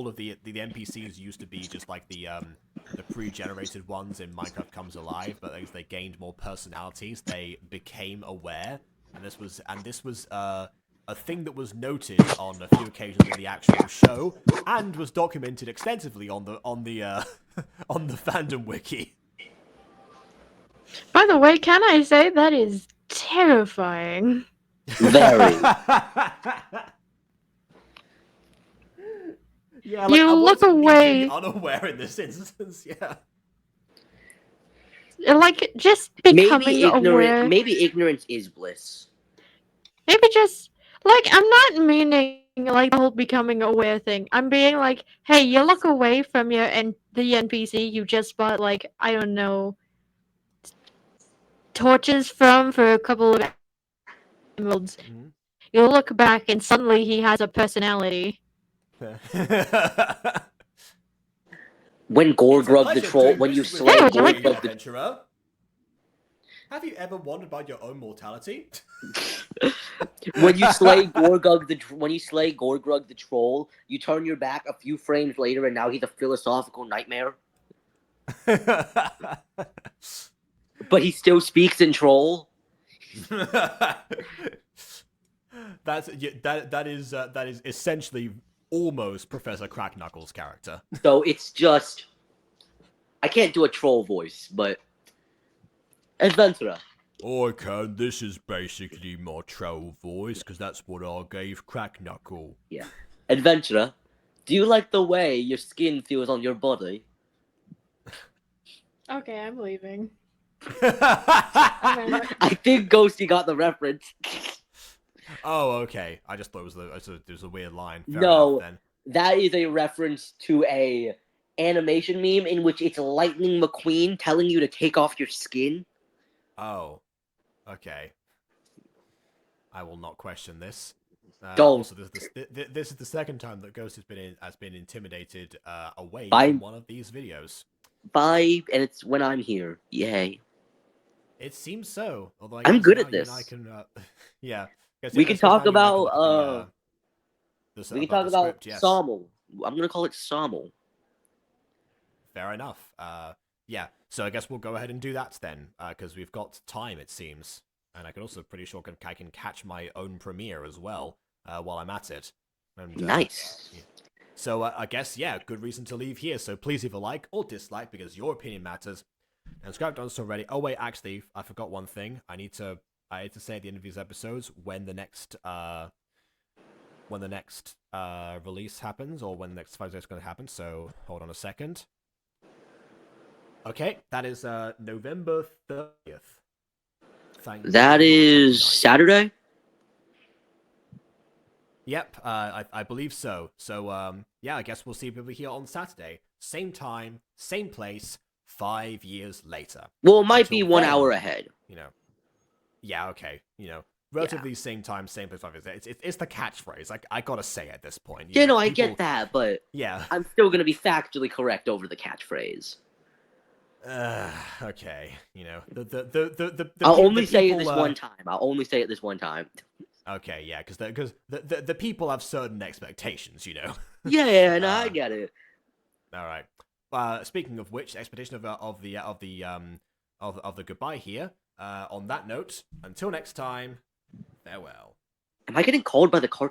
of the NPCs used to be just like the pre-generated ones in Minecraft Comes Alive, but as they gained more personalities, they became aware, and this was a thing that was noted on a few occasions in the actual show, and was documented extensively on the on the fandom wiki. By the way, can I say that is terrifying? Very. Yeah, like, You I look wanted me to be away. unaware in this instance, yeah. Like, just becoming aware. Maybe ignorance is bliss. Maybe just, like, I'm not meaning, like, the whole becoming aware thing. I'm being like, hey, you look away from the NPC you just bought, like, I don't know, torches from for a couple of emeralds. You look back and suddenly he has a personality. When Gorgrug the troll, when you slay Gorgrug Gorgrug the adventurer. Have you ever wondered about your own mortality? when you slay Gorgrug the troll, you turn your back a few frames later, and now he's a philosophical nightmare. But he still speaks in troll. That is essentially almost Professor Crackknuckles' character. So it's just, I can't do a troll voice, but adventurer. I can. This is basically my troll voice, because that's what I gave Crackknuckle. Yeah. Adventurer, do you like the way your skin feels on your body? Okay, I'm leaving. I think Ghosty got the reference. Oh, okay. I just thought it was a weird line. Fair No, enough, then. that is a reference to a animation meme in which it's Lightning McQueen telling you to take off your skin. Oh, okay. I will not question this. Don't. Also, this is the second time that Ghost has been intimidated away By- from one of these videos. 5, and it's when I'm here. Yay. It seems so. Although I'm good now at this. You and I can, yeah. We can talk about the script, yes. Sommel. I'm gonna call it Sommel. Fair enough. Yeah. So I guess we'll go ahead and do that then, because we've got time, it seems, and I can also pretty sure I can catch my own premiere as well while I'm at it. And, Nice. Yeah. So I guess, yeah, good reason to leave here. So please leave a like or dislike because your opinion matters. And subscribe to us already. Oh wait, actually, I forgot one thing. I need to say at the end of these episodes when the next release happens, or when the next 5 days is going to happen. So hold on a second. Okay, that is November 30th. That is Saturday? Yep, I believe so. So, yeah, I guess we'll see people here on Saturday. Same time, same place, 5 years later. Well, it might be 1 hour ahead. You know. Yeah, okay. You know, relatively same time, same place, 5 years. It's the catchphrase. I gotta say at this point. Yeah, no, I get that, but yeah, I'm still gonna be factually correct over the catchphrase. Okay. You know, the I'll only say it people, this one time. I'll only say it this one time. Okay, yeah, because the people have certain expectations, you know. Yeah, no, I get it. All right. Speaking of which, expectation of the goodbye here. On that note, until next time, farewell. Am I getting called by the car?